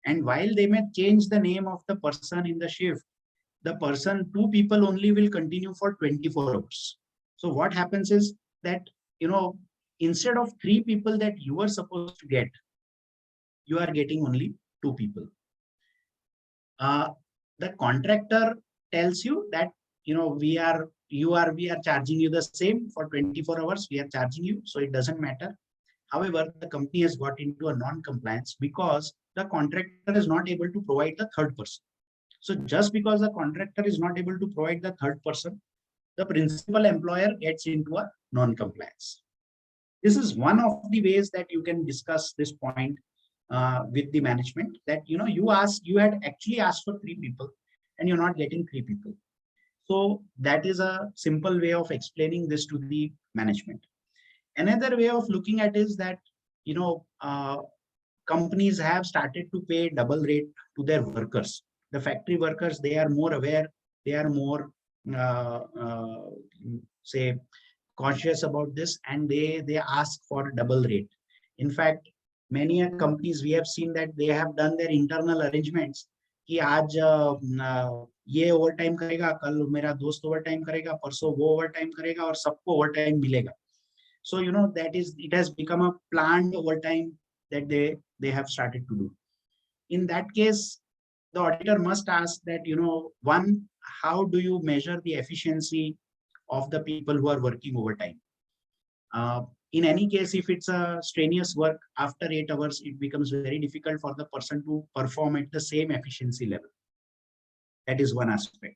And while they may change the name of the person in the shift, the person, 2 people only will continue for 24 hours. So what happens is that, instead of 3 people that you were supposed to get, you are getting only 2 people. The contractor tells you that, we are charging you the same for 24 hours, we are charging you, so it doesn't matter. However, the company has got into a non-compliance because the contractor is not able to provide the third person. So just because the contractor is not able to provide the third person, the principal employer gets into a non-compliance. This is one of the ways that you can discuss this point with the management, that you had actually asked for 3 people and you're not getting 3 people. So that is a simple way of explaining this to the management. Another way of looking at is that, companies have started to pay double rate to their workers. The factory workers, they are more aware, they are more, say, conscious about this, and they ask for double rate. In fact, many companies, we have seen that they have done their internal arrangements कि आज ये over time करेगा, कल मेरा दोस्त over time करेगा, परसों वो ओवर टाइम करेगा और सबको ओवर टाइम मिलेगा. So it has become a planned overtime that they have started to do. In that case, the auditor must ask that, one, how do you measure the efficiency of the people who are working overtime? In any case, if it's a strenuous work, after 8 hours, it becomes very difficult for the person to perform at the same efficiency level. That is one aspect.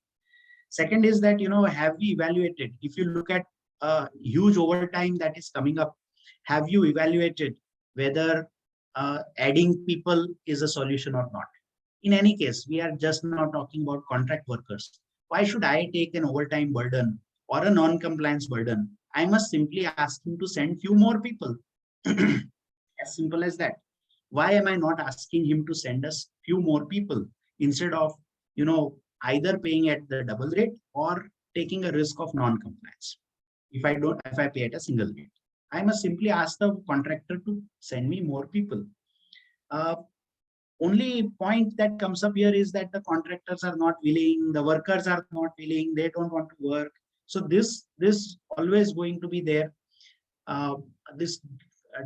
Second is that, have we evaluated, if you look at a huge overtime that is coming up, have you evaluated whether adding people is a solution or not? In any case, we are just now talking about contract workers. Why should I take an overtime burden or a non-compliance burden? I must simply ask him to send few more people. As simple as that. Why am I not asking him to send us few more people instead of, either paying at the double rate or taking a risk of non-compliance? If I pay at a single rate, I must simply ask the contractor to send me more people. Only point that comes up here is that the contractors are not willing, the workers are not willing, they don't want to work. So this always going to be there. This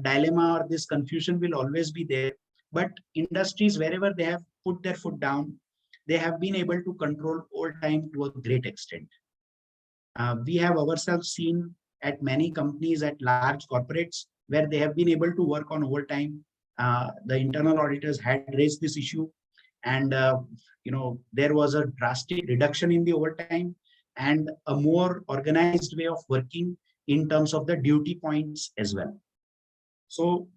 dilemma or this confusion will always be there. But industries, wherever they have put their foot down, they have been able to control overtime to a great extent. We have ourselves seen at many companies, at large corporates, where they have been able to work on overtime. The internal auditors had raised this issue, and there was a drastic reduction in the overtime and a more organized way of working in terms of the duty points as well. So,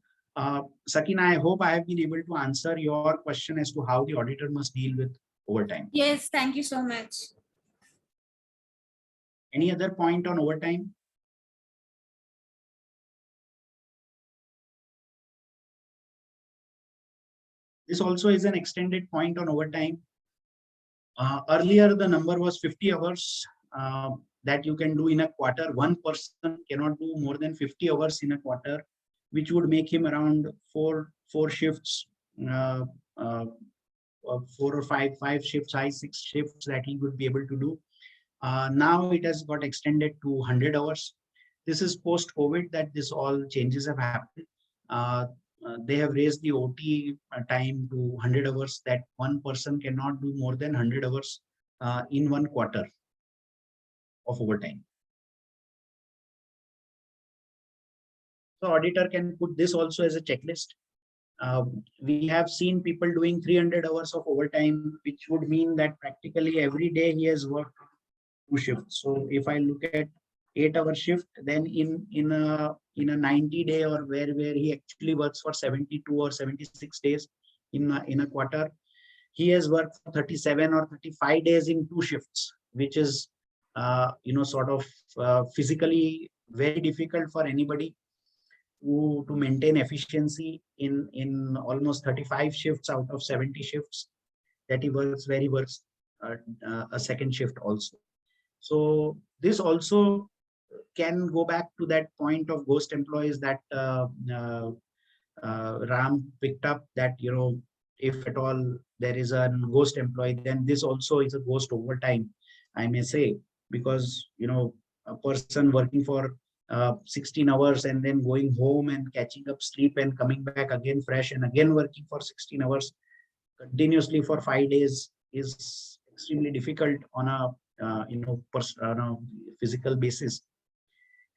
Sakina, I hope I have been able to answer your question as to how the auditor must deal with overtime. Yes, thank you so much. Any other point on overtime? This also is an extended point on overtime. Earlier, the number was 50 hours that you can do in a quarter. One person cannot do more than 50 hours in a quarter, which would make him around four shifts, 4 or 5 shifts, 6 shifts that he would be able to do. Now it has got extended to 100 hours. This is post-COVID that this all changes have happened. They have raised the OT time to 100 hours, that one person cannot do more than 100 hours in one quarter of overtime. So auditor can put this also as a checklist. We have seen people doing 300 hours of overtime, which would mean that practically every day he has worked 2 shifts. So if I look at 8-hour shift, then in a 90-day or where he actually works for 72 or 76 days in a quarter, he has worked for 37 or 35 days in 2 shifts, which is sort of physically very difficult for anybody to maintain efficiency in almost 35 shifts out of 70 shifts that he works, where he works a second shift also. So this also can go back to that point of ghost employees that Ram picked up, that if at all there is a ghost employee, then this also is a ghost overtime, I may say, because a person working for 16 hours and then going home and catching up sleep and coming back again fresh and again working for 16 hours continuously for 5 days is extremely difficult on a on a physical basis,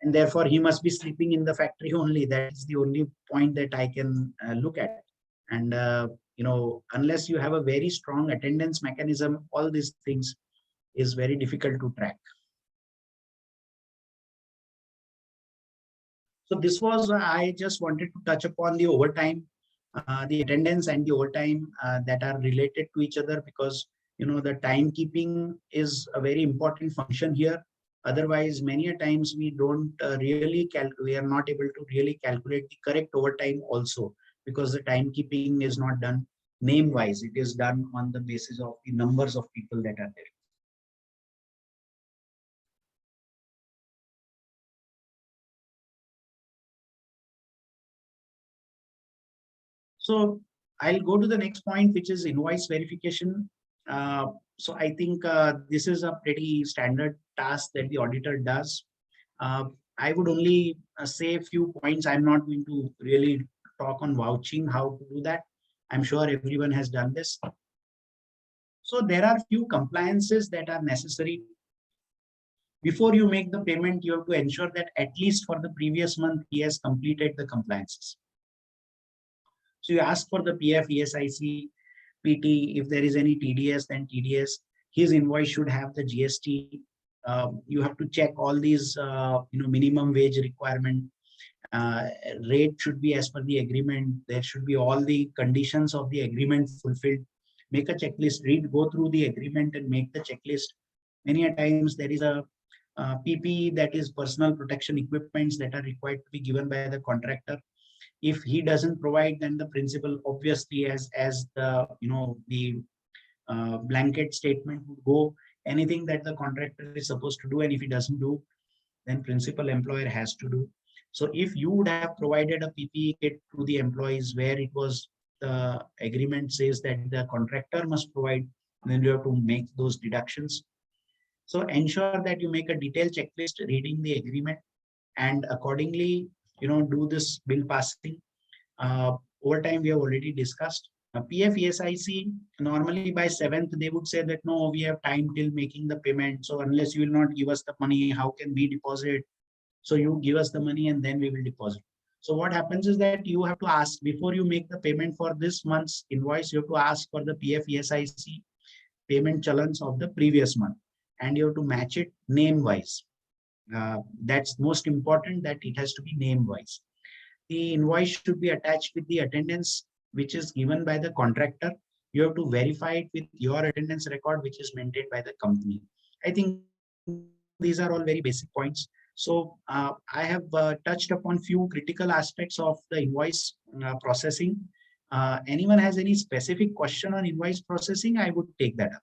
and therefore he must be sleeping in the factory only. That is the only point that I can look at. And unless you have a very strong attendance mechanism, all these things is very difficult to track. So this was, I just wanted to touch upon the overtime, the attendance and the overtime that are related to each other, because the timekeeping is a very important function here. Otherwise, many a times we don't we are not able to really calculate the correct overtime also, because the timekeeping is not done name wise. It is done on the basis of the numbers of people that are there. So I'll go to the next point, which is invoice verification. So I think this is a pretty standard task that the auditor does. I would only say a few points. I'm not going to really talk on vouching how to do that. I'm sure everyone has done this. So there are few compliances that are necessary. Before you make the payment, you have to ensure that at least for the previous month, he has completed the compliances. So you ask for the PF, ESIC, PT. If there is any TDS, then TDS. His invoice should have the GST. You have to check all these, minimum wage requirement. Rate should be as per the agreement. There should be all the conditions of the agreement fulfilled. Make a checklist, go through the agreement and make the checklist. Many a times there is a PPE, that is personal protection equipments, that are required to be given by the contractor. If he doesn't provide, then the principal, obviously, as the the blanket statement would go, anything that the contractor is supposed to do, and if he doesn't do, then principal employer has to do. So if you would have provided a PPE kit to the employees where it was, the agreement says that the contractor must provide, then you have to make those deductions. So ensure that you make a detailed checklist reading the agreement, and accordingly, do this bill passing. Overtime we have already discussed. PF, ESIC, normally by 7th, they would say that, no, we have time till making the payment. So unless you will not give us the money, how can we deposit? So you give us the money and then we will deposit. So what happens is that you have to ask, before you make the payment for this month's invoice, you have to ask for the PF, ESIC payment challans of the previous month, and you have to match it name wise. That's most important, that it has to be name wise. The invoice should be attached with the attendance which is given by the contractor. You have to verify it with your attendance record, which is maintained by the company. I think these are all very basic points. So I have touched upon few critical aspects of the invoice processing. Anyone has any specific question on invoice processing? I would take that up.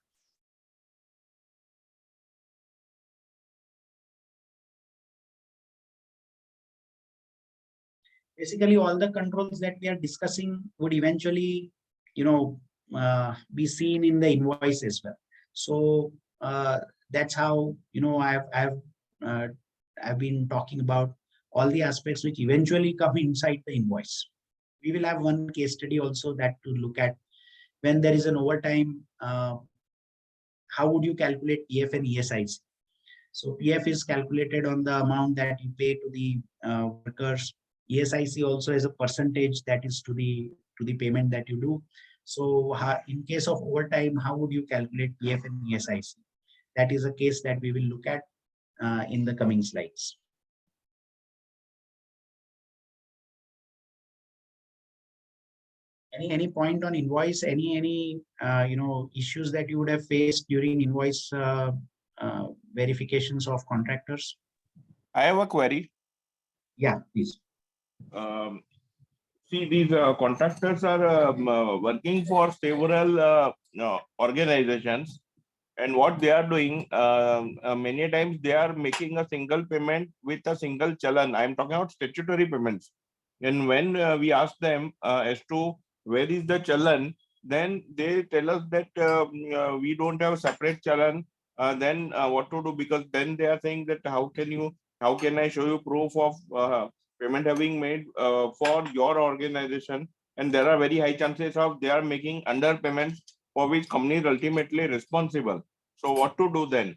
Basically, all the controls that we are discussing would eventually, be seen in the invoice as well. So that's how, I've been talking about all the aspects which eventually come inside the invoice. We will have one case study also that to look at. When there is an overtime, how would you calculate PF and ESIC? So PF is calculated on the amount that you pay to the workers. ESIC also is a percentage that is to the payment that you do. So in case of overtime, how would you calculate PF and ESIC? That is a case that we will look at. in the coming slides. Any point on invoice? Any issues that you would have faced during invoice verifications of contractors? I have a query. Yeah, please. See, these contractors are working for several organizations, and what they are doing, many times they are making a single payment with a single challan. I'm talking about statutory payments. And when we ask them as to where is the challan, then they tell us that we don't have separate challan. Then what to do? Because then they are saying that how can I show you proof of payment having made for your organization? And there are very high chances of they are making underpayments for which company is ultimately responsible. So what to do then?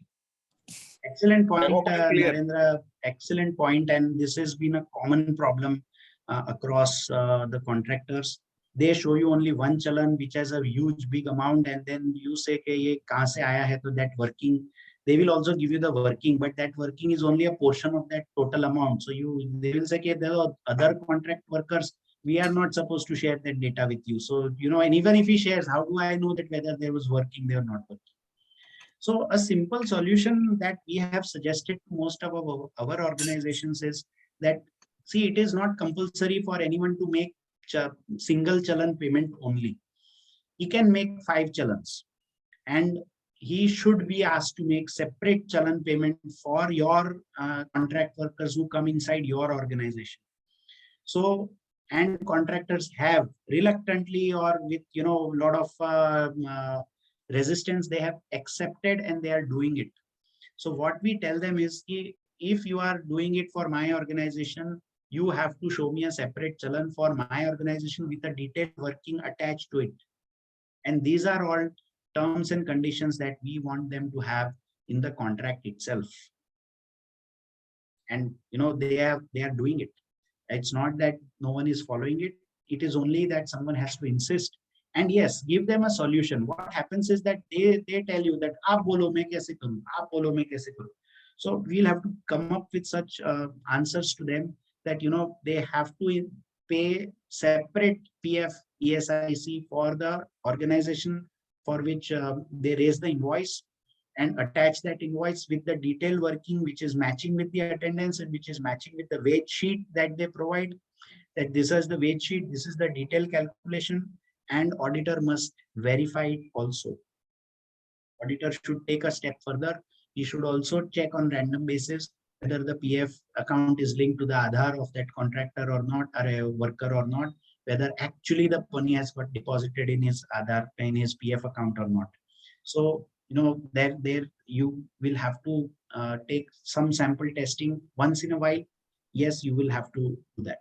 Excellent point, Narendra. Excellent point, and this has been a common problem across the contractors. They show you only one challan which has a huge big amount, and then you say कि ये कहाँ से आया है, तो that working. They will also give you the working, but that working is only a portion of that total amount. So they will say that there are other contract workers, we are not supposed to share that data with you. So and even if he shares, how do I know that whether there was working, they are not working? So a simple solution that we have suggested to most of our organizations is that, see, it is not compulsory for anyone to make single challan payment only. He can make 5 challans, and he should be asked to make separate challan payment for your contract workers who come inside your organization. So, and contractors have reluctantly or with a lot of resistance, they have accepted and they are doing it. So what we tell them is, if you are doing it for my organization, you have to show me a separate challan for my organization with a detailed working attached to it. And these are all terms and conditions that we want them to have in the contract itself. And they are doing it. It's not that no one is following it. It is only that someone has to insist. And yes, give them a solution. What happens is that they tell you that aap bolo main kaise karu, aap bolo main kaise karu. So we'll have to come up with such answers to them that they have to pay separate PF ESIC for the organization for which they raise the invoice, and attach that invoice with the detailed working which is matching with the attendance and which is matching with the wage sheet that they provide. That this is the wage sheet, this is the detailed calculation, and auditor must verify it also. Auditor should take a step further. He should also check on random basis whether the PF account is linked to the Aadhaar of that contractor or not, or a worker or not, whether actually the money has got deposited in his Aadhaar, in his PF account or not. So there you will have to take some sample testing once in a while. Yes, you will have to do that.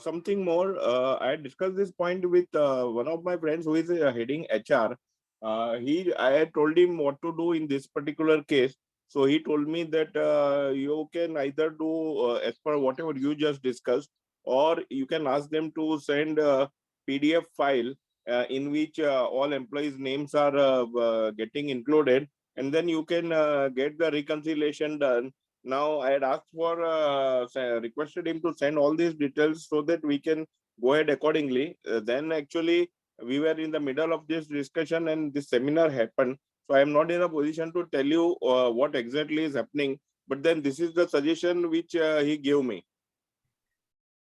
Something more, I discussed this point with one of my friends who is heading HR. I had told him what to do in this particular case. So he told me that you can either do as per whatever you just discussed, or you can ask them to send a PDF file in which all employees' names are getting included, and then you can get the reconciliation done. Now, I had asked for, requested him to send all these details so that we can go ahead accordingly. Then actually, we were in the middle of this discussion and this seminar happened. So I am not in a position to tell you what exactly is happening, but then this is the suggestion which he gave me.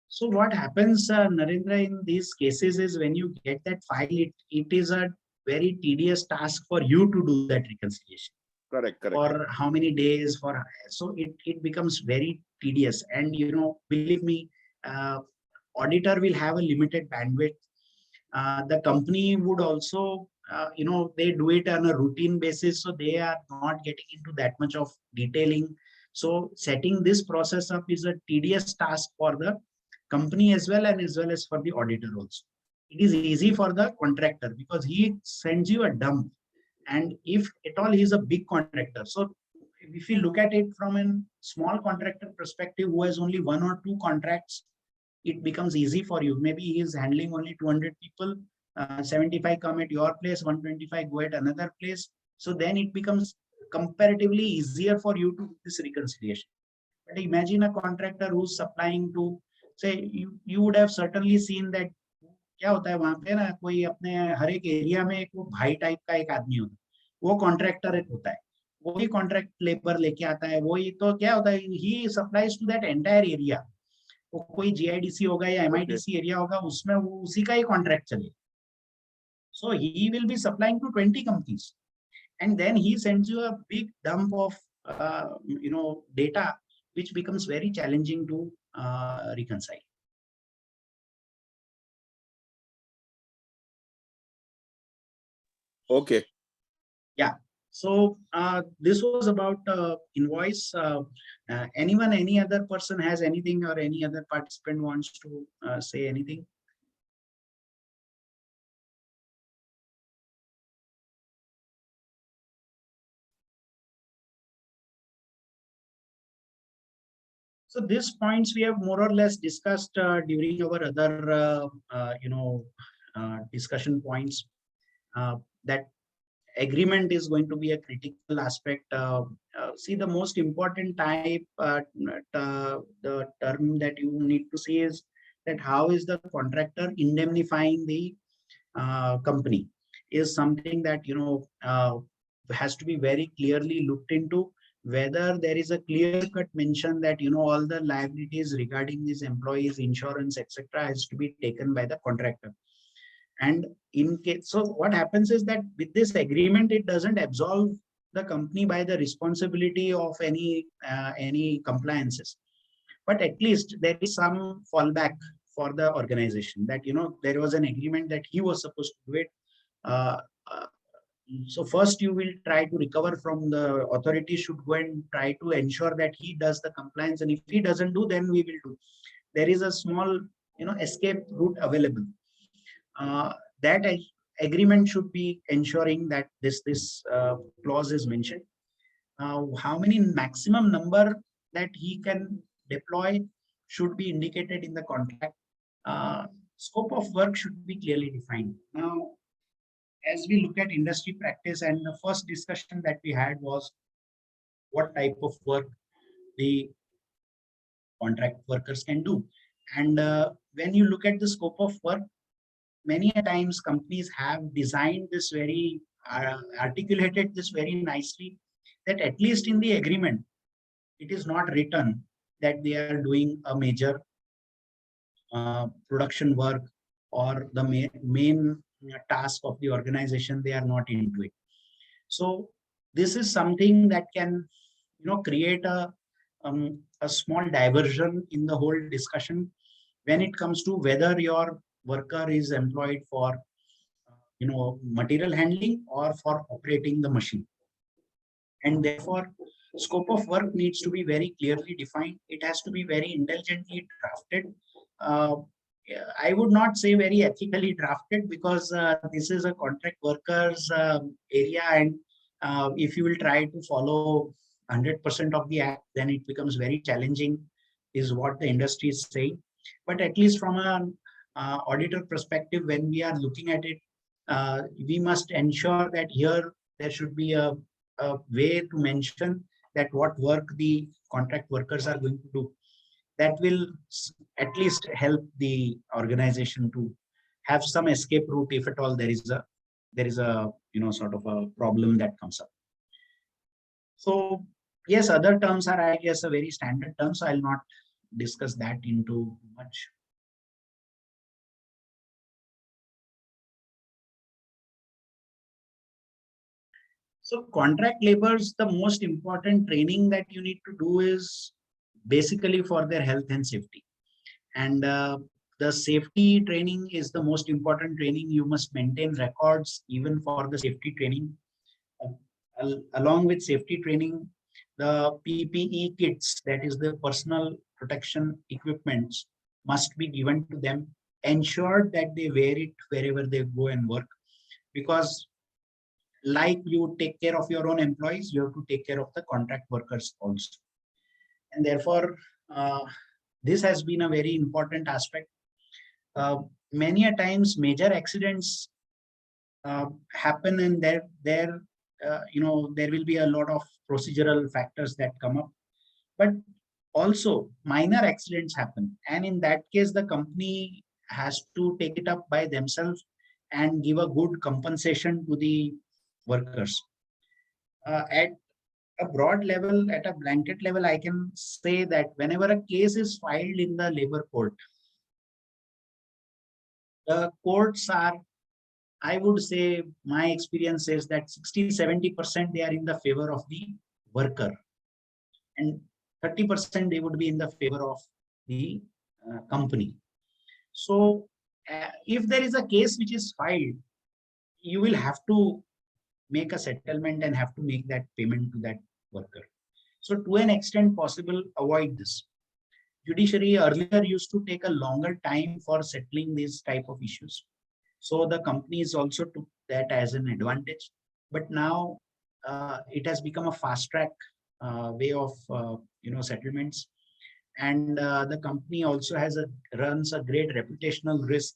So what happens, Narendra, in these cases is when you get that file, it is a very tedious task for you to do that reconciliation. Correct. For how many days? So it becomes very tedious. And believe me, auditor will have a limited bandwidth. The company would also, they do it on a routine basis, so they are not getting into that much of detailing. So setting this process up is a tedious task for the company as well, and as well as for the auditor also. It is easy for the contractor because he sends you a dump, and if at all he is a big contractor. So if you look at it from a small contractor perspective who has only 1 or 2 contracts, it becomes easy for you. Maybe he is handling only 200 people, 75 come at your place, 125 go at another place. So then it becomes comparatively easier for you to do this reconciliation. But imagine a contractor who's supplying to, say, you would have certainly seen that क्या होता है वहां पे ना, कोई अपने हर एक area में एक वो भाई टाइप का एक आदमी होता है, वो कॉन्ट्रैक्टर एक होता है, वही कॉन्ट्रैक्ट लेबर लेके आता है, वही तो क्या होता है, he supplies to that entire area. वो कोई जीआईडीसी होगा या एमआईडीसी एरिया होगा, उसमें वो उसी का ही कॉन्ट्रैक्ट चले। So he will be supplying to 20 companies, and then he sends you a big dump of data, which becomes very challenging to reconcile. Okay. Yeah. So this was about invoice. Anyone, any other person has anything, or any other participant wants to say anything? So these points we have more or less discussed during our other, discussion points. That agreement is going to be a critical aspect. See, the most important type, the term that you need to see is that how is the contractor indemnifying the company is something that has to be very clearly looked into. Whether there is a clear-cut mention that all the liabilities regarding these employees, insurance, etc., has to be taken by the contractor. And in case, so what happens is that with this agreement, it doesn't absolve the company by the responsibility of any compliances, but at least there is some fallback for the organization that there was an agreement that he was supposed to do it. So first you will try to recover from the authority, should go and try to ensure that he does the compliance, and if he doesn't do, then we will do. There is a small escape route available. That agreement should be ensuring that this clause is mentioned. How many maximum number that he can deploy should be indicated in the contract. Scope of work should be clearly defined. Now, as we look at industry practice, and the first discussion that we had was what type of work the contract workers can do. And when you look at the scope of work, many a times companies have designed this very, articulated this very nicely, that at least in the agreement, it is not written that they are doing a major production work or the main task of the organization, they are not into it. So this is something that can create a small diversion in the whole discussion when it comes to whether your worker is employed for material handling or for operating the machine. And therefore scope of work needs to be very clearly defined. It has to be very intelligently drafted. I would not say very ethically drafted, because this is a contract workers area, and if you will try to follow 100% of the act, then it becomes very challenging, is what the industry is saying. But at least from an auditor perspective, when we are looking at it, we must ensure that here there should be a way to mention that what work the contract workers are going to do. That will at least help the organization to have some escape route if at all there is a sort of a problem that comes up. So yes, other terms are, I guess, a very standard term, so I'll not discuss that into much. So contract laborers, the most important training that you need to do is basically for their health and safety. And the safety training is the most important training. You must maintain records even for the safety training. Along with safety training, the PPE kits, that is the personal protection equipments, must be given to them, ensured that they wear it wherever they go and work. Because like you take care of your own employees, you have to take care of the contract workers also. And therefore, this has been a very important aspect. Many a times major accidents happen, and there there will be a lot of procedural factors that come up, but also minor accidents happen. And in that case, the company has to take it up by themselves and give a good compensation to the workers. At a broad level, at a blanket level, I can say that whenever a case is filed in the labor court, the courts are, I would say, my experience is that 60-70% they are in the favor of the worker, and 30% they would be in the favor of the company. So if there is a case which is filed, you will have to make a settlement and have to make that payment to that worker. So to an extent possible, avoid this. Judiciary earlier used to take a longer time for settling these type of issues. So the companies also took that as an advantage. But now it has become a fast track way of settlements. And the company also runs a great reputational risk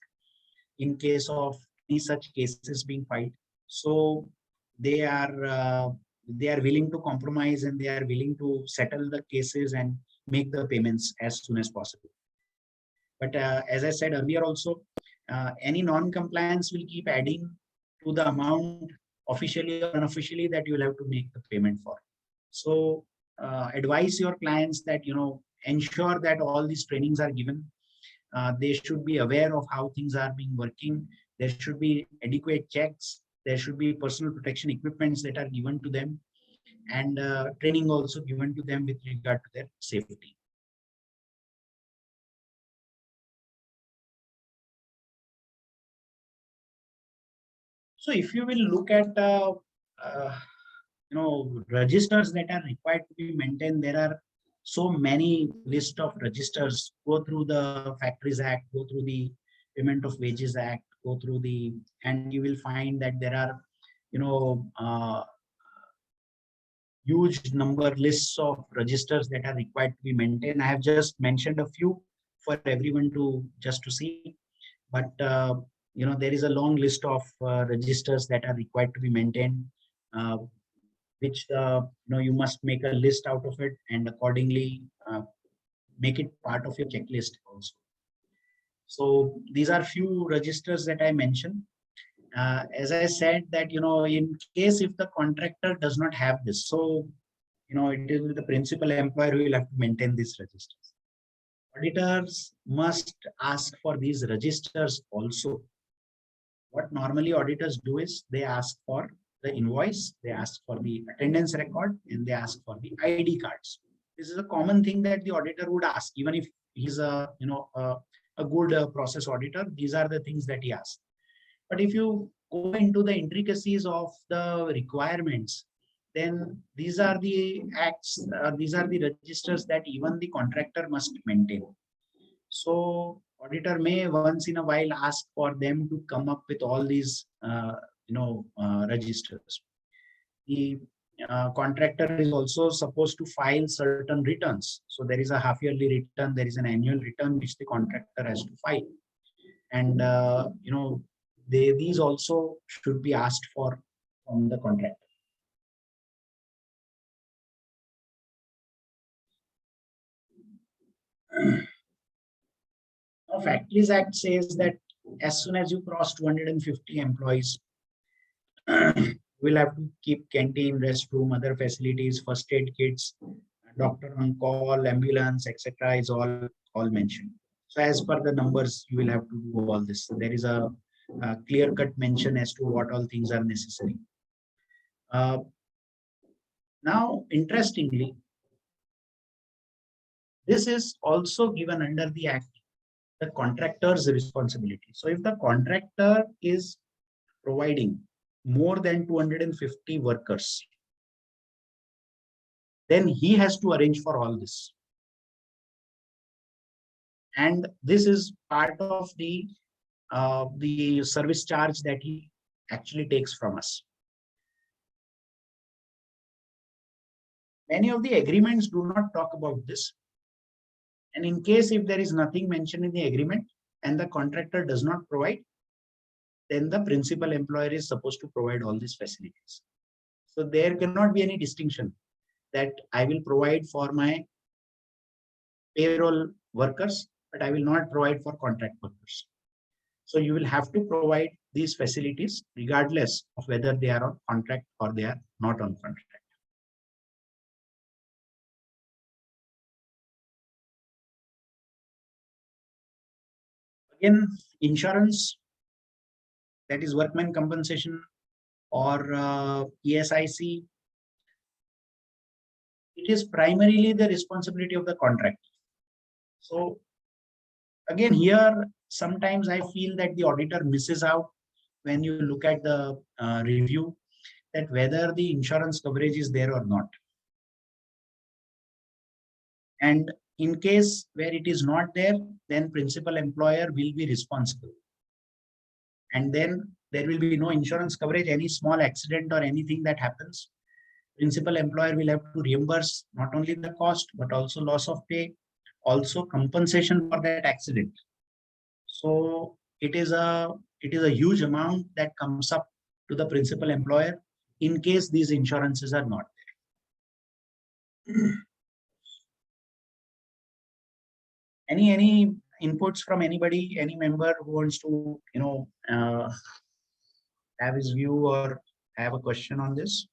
in case of any such cases being filed. So they are willing to compromise, and they are willing to settle the cases and make the payments as soon as possible. But as I said earlier also, any non-compliance will keep adding to the amount officially or unofficially that you will have to make the payment for. So advise your clients that, ensure that all these trainings are given. They should be aware of how things are being working. There should be adequate checks. There should be personal protection equipments that are given to them, and training also given to them with regard to their safety. So if you will look at registers that are required to be maintained, there are so many list of registers. Go through the Factories Act, go through the Payment of Wages Act, go through and you will find that there are huge number lists of registers that are required to be maintained. I have just mentioned a few for everyone to see, but there is a long list of registers that are required to be maintained, which you must make a list out of it and accordingly make it part of your checklist also. So these are few registers that I mentioned. As I said that, in case if the contractor does not have this, so, it is the principal employer who will have to maintain these registers. Auditors must ask for these registers also. What normally auditors do is they ask for the invoice, they ask for the attendance record, and they ask for the ID cards. This is a common thing that the auditor would ask, even if he's a good process auditor. These are the things that he asks. But if you go into the intricacies of the requirements, then these are the acts, these are the registers that even the contractor must maintain. So auditor may once in a while ask for them to come up with all these registers. The contractor is also supposed to file certain returns. So there is a half-yearly return, there is an annual return which the contractor has to file, and these also should be asked for from the contractor. Now, Factories Act says that as soon as you cross 250 employees, we'll have to keep canteen, restroom, other facilities, first aid kits, doctor on call, ambulance, etc. is all mentioned. So as per the numbers, you will have to do all this. So there is a clear-cut mention as to what all things are necessary. Now, interestingly, this is also given under the Act, the contractor's responsibility. So if the contractor is providing more than 250 workers, then he has to arrange for all this. And this is part of the service charge that he actually takes from us. Many of the agreements do not talk about this. And in case if there is nothing mentioned in the agreement and the contractor does not provide, then the principal employer is supposed to provide all these facilities. So there cannot be any distinction that I will provide for my payroll workers, but I will not provide for contract workers. So you will have to provide these facilities regardless of whether they are on contract or they are not on contract. Again, insurance, that is workman compensation or ESIC, it is primarily the responsibility of the contractor. So again, here, sometimes I feel that the auditor misses out when you look at the review that whether the insurance coverage is there or not. And in case where it is not there, then principal employer will be responsible. And then there will be no insurance coverage. Any small accident or anything that happens, principal employer will have to reimburse not only the cost, but also loss of pay, also compensation for that accident. So it is a huge amount that comes up to the principal employer in case these insurances are not there. Any inputs from anybody, any member who wants to have his view or have a question on this?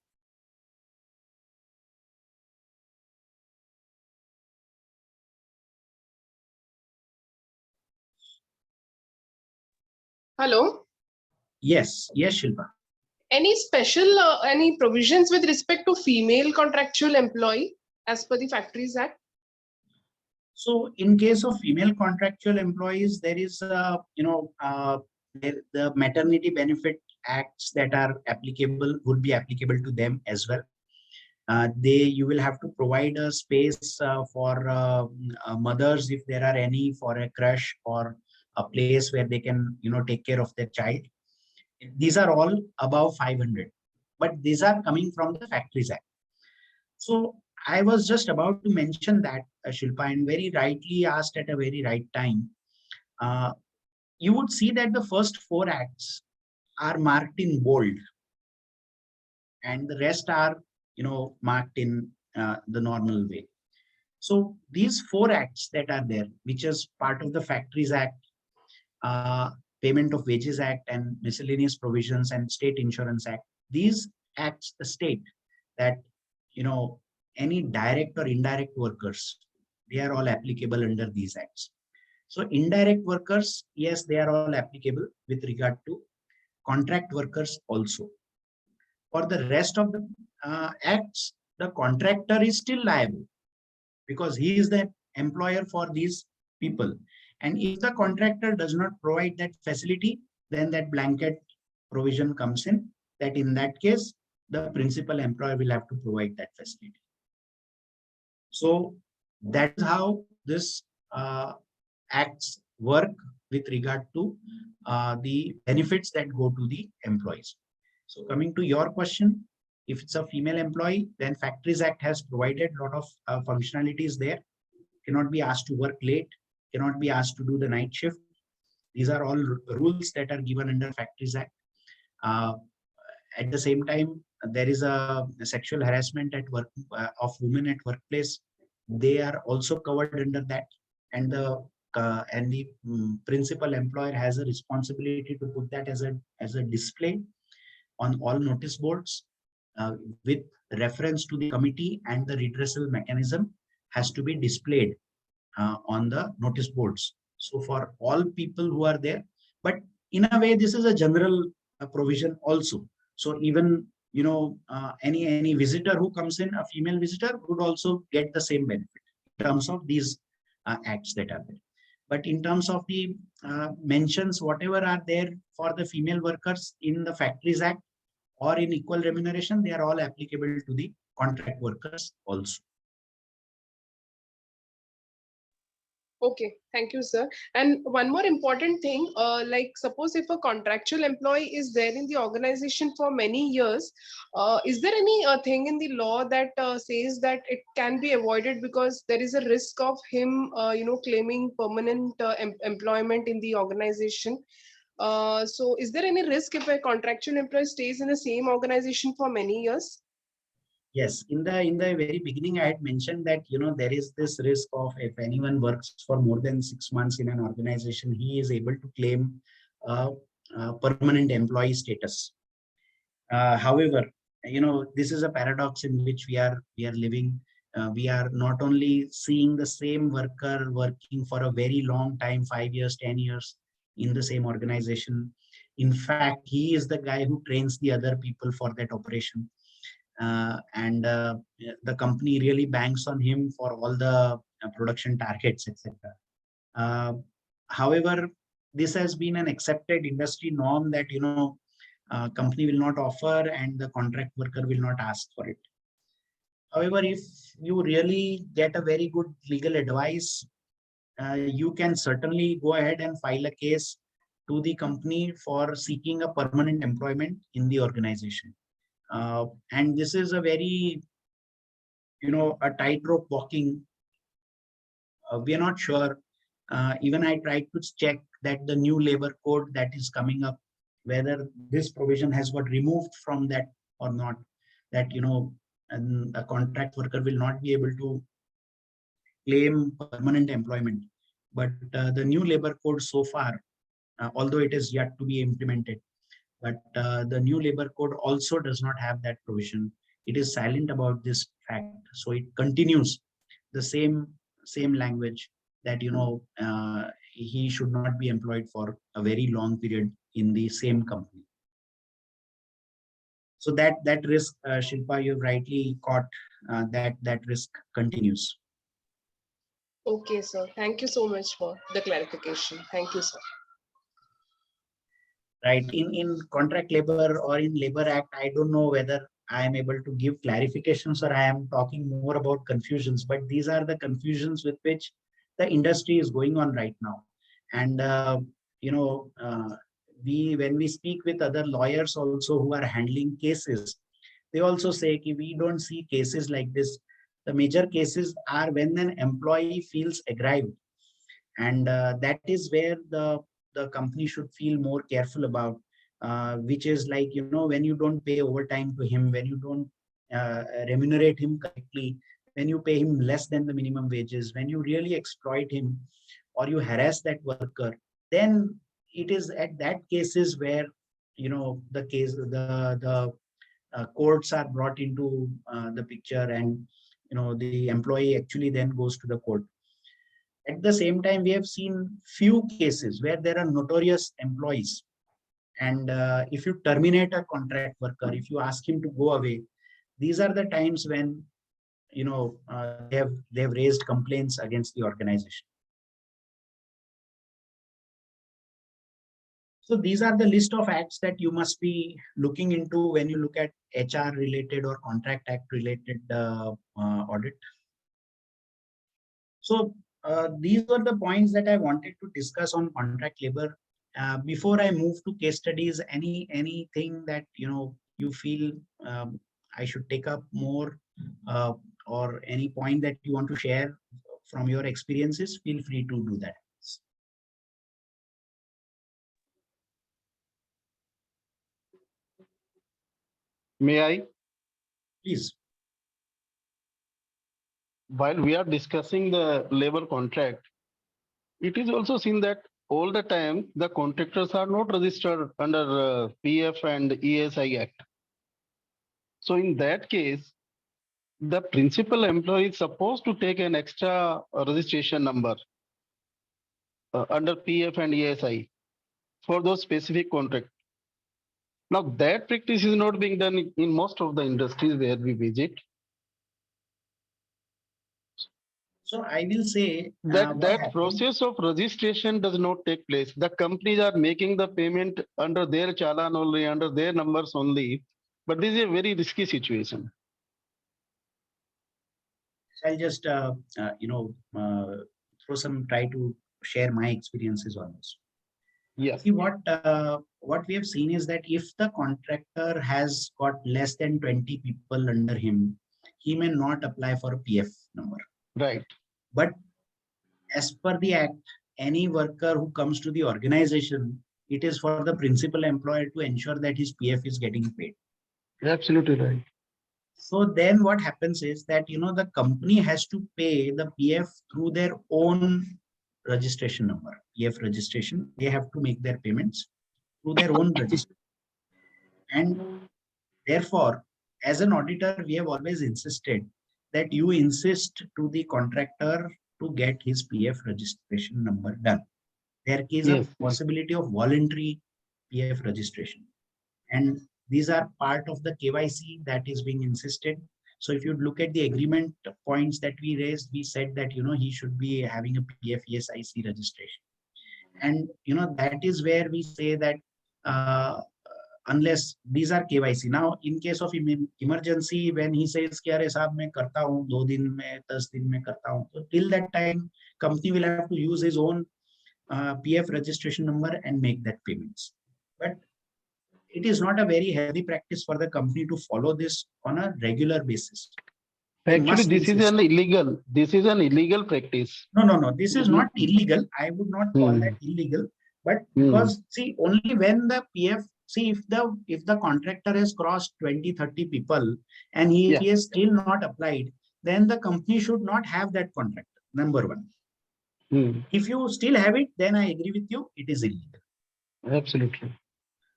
Hello. Yes, Shilpa. Any special any provisions with respect to female contractual employee as per the Factories Act? So in case of female contractual employees, there is the maternity benefit acts that are applicable would be applicable to them as well. You will have to provide a space for mothers if there are any, for a crush or a place where they can take care of their child. These are all above 500, but these are coming from the Factories Act. So I was just about to mention that, Shilpa, and very rightly asked at a very right time. You would see that the first 4 acts are marked in bold, and the rest are marked in the normal way. So these 4 acts that are there, which is part of the Factories Act, Payment of Wages Act, and Miscellaneous Provisions and State Insurance Act, these acts state that any direct or indirect workers, they are all applicable under these acts. So indirect workers, yes, they are all applicable with regard to contract workers also. For the rest of the acts, the contractor is still liable because he is the employer for these people. And if the contractor does not provide that facility, then that blanket provision comes in, that in that case, the principal employer will have to provide that facility. So that is how this acts work with regard to the benefits that go to the employees. So coming to your question, if it's a female employee, then Factories Act has provided a lot of functionalities there. Cannot be asked to work late, cannot be asked to do the night shift. These are all rules that are given under Factories Act. At the same time, there is a sexual harassment at work of women at workplace. They are also covered under that, and the principal employer has a responsibility to put that as a display on all notice boards with reference to the committee, and the redressal mechanism has to be displayed on the notice boards. So for all people who are there, but in a way, this is a general provision also. So even any visitor who comes in, a female visitor, would also get the same benefit in terms of these acts that are there. But in terms of the mentions, whatever are there for the female workers in the Factories Act or in equal remuneration, they are all applicable to the contract workers also. Okay, thank you, sir. And one more important thing, like suppose if a contractual employee is there in the organization for many years, is there any thing in the law that says that it can be avoided because there is a risk of him, claiming permanent employment in the organization? So is there any risk if a contractual employee stays in the same organization for many years? Yes, in the very beginning, I had mentioned that there is this risk of if anyone works for more than 6 months in an organization, he is able to claim uh, permanent employee status. However, this is a paradox in which we are living. We are not only seeing the same worker working for a very long time, 5 years, 10 years in the same organization. In fact, he is the guy who trains the other people for that operation. And the company really banks on him for all the production targets, etc. Uh, However, this has been an accepted industry norm that company will not offer and the contract worker will not ask for it. However, if you really get a very good legal advice, you can certainly go ahead and file a case to the company for seeking a permanent employment in the organization. And this is a very, a tightrope walking. We are not sure. Even I tried to check that the new labor code that is coming up, whether this provision has got removed from that or not, that, and a contract worker will not be able to claim permanent employment. But the new labor code so far, although it is yet to be implemented, but the new labor code also does not have that provision. It is silent about this fact. So it continues the same language that he should not be employed for a very long period in the same company. So that risk, Shilpa, you rightly caught, that risk continues. Okay, sir. Thank you so much for the clarification. Thank you, sir. Right. In contract labor or in labor act, I don't know whether I am able to give clarifications or I am talking more about confusions, but these are the confusions with which the industry is going on right now. And when we speak with other lawyers also who are handling cases, they also say we don't see cases like this. The major cases are when an employee feels aggrieved, and that is where the company should feel more careful about, which is like, when you don't pay overtime to him, when you don't remunerate him correctly, when you pay him less than the minimum wages, when you really exploit him or you harass that worker, then it is at that cases where the courts are brought into the picture, and the employee actually then goes to the court. At the same time, we have seen few cases where there are notorious employees. And if you terminate a contract worker, if you ask him to go away, these are the times when they have raised complaints against the organization. So these are the list of acts that you must be looking into when you look at HR related or contract act related audit. So these were the points that I wanted to discuss on contract labor. Before I move to case studies, anything that you feel I should take up more, or any point that you want to share from your experiences, feel free to do that. May I? Please. While we are discussing the labor contract, it is also seen that all the time the contractors are not registered under PF and ESI Act. So in that case, the principal employee is supposed to take an extra registration number under PF and ESI for those specific contracts. Now that practice is not being done in most of the industries where we visit. So I will say that process of registration does not take place. The companies are making the payment under their challan only, under their numbers only. But this is a very risky situation. I'll just try to share my experiences on this. Yes. See, what we have seen is that if the contractor has got less than 20 people under him, he may not apply for a PF number. Right. But as per the act, any worker who comes to the organization, it is for the principal employer to ensure that his PF is getting paid. Absolutely right. So then what happens is that, the company has to pay the PF through their own registration number, PF registration. They have to make their payments through their own registration. And therefore, as an auditor, we have always insisted that you insist to the contractor to get his PF registration number done. There is a possibility of voluntary PF registration. And these are part of the KYC that is being insisted. So if you look at the agreement points that we raised, we said that, he should be having a PF ESIC registration. And, that is where we say that unless these are KYC. Now, in case of emergency, when he says, कि अरे साहब मैं करता हूँ 2 दिन में 10 दिन में करता हूँ, so till that time, company will have to use his own PF registration number and make that payments. But it is not a very healthy practice for the company to follow this on a regular basis. Actually, this is an illegal. This is an illegal practice. No. This is not illegal. I would not call that illegal. But because see, only when the PF, see if the contractor has crossed 20-30 people and he is still not applied, then the company should not have that contractor. Number one. If you still have it, then I agree with you, it is illegal. Absolutely.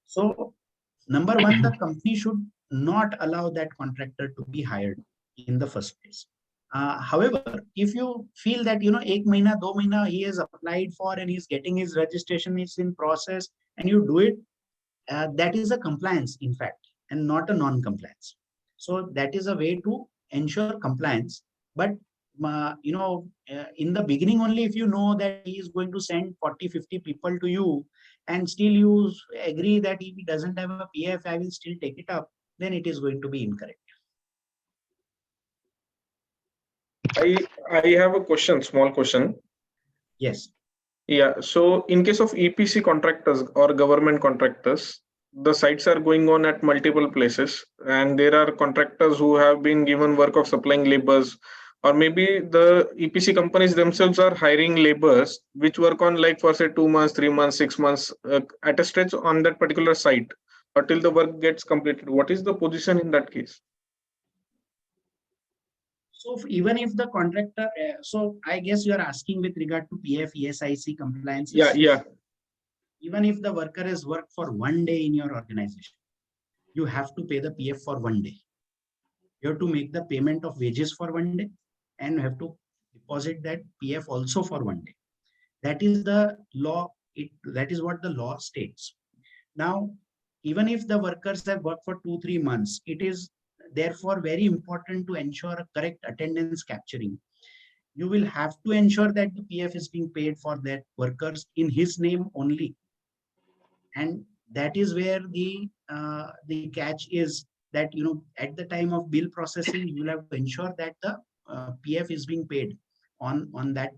So number one, the company should not allow that contractor to be hired in the first place. However, if you feel that, 1 mahina, 2 mahina he has applied for and he's getting his registration is in process and you do it, that is a compliance, in fact, and not a non-compliance. So that is a way to ensure compliance. But, in the beginning only, if you know that he is going to send 40-50 people to you and still you agree that if he doesn't have a PF, I will still take it up, then it is going to be incorrect. I have a question, small question. Yes. Yeah. So in case of EPC contractors or government contractors, the sites are going on at multiple places, and there are contractors who have been given work of supplying laborers, or maybe the EPC companies themselves are hiring laborers which work on like for say 2 months, 3 months, 6 months at a stretch on that particular site until the work gets completed. What is the position in that case? So even if the contractor, so I guess you are asking with regard to PF ESIC compliance. Yeah. Even if the worker has worked for 1 day in your organization, you have to pay the PF for 1 day. You have to make the payment of wages for 1 day and you have to deposit that PF also for 1 day. That is the law. That is what the law states. Now, even if the workers have worked for 2-3 months, it is therefore very important to ensure a correct attendance capturing. You will have to ensure that the PF is being paid for that workers in his name only. And that is where the catch is that, at the time of bill processing, you will have to ensure that the PF is being paid on that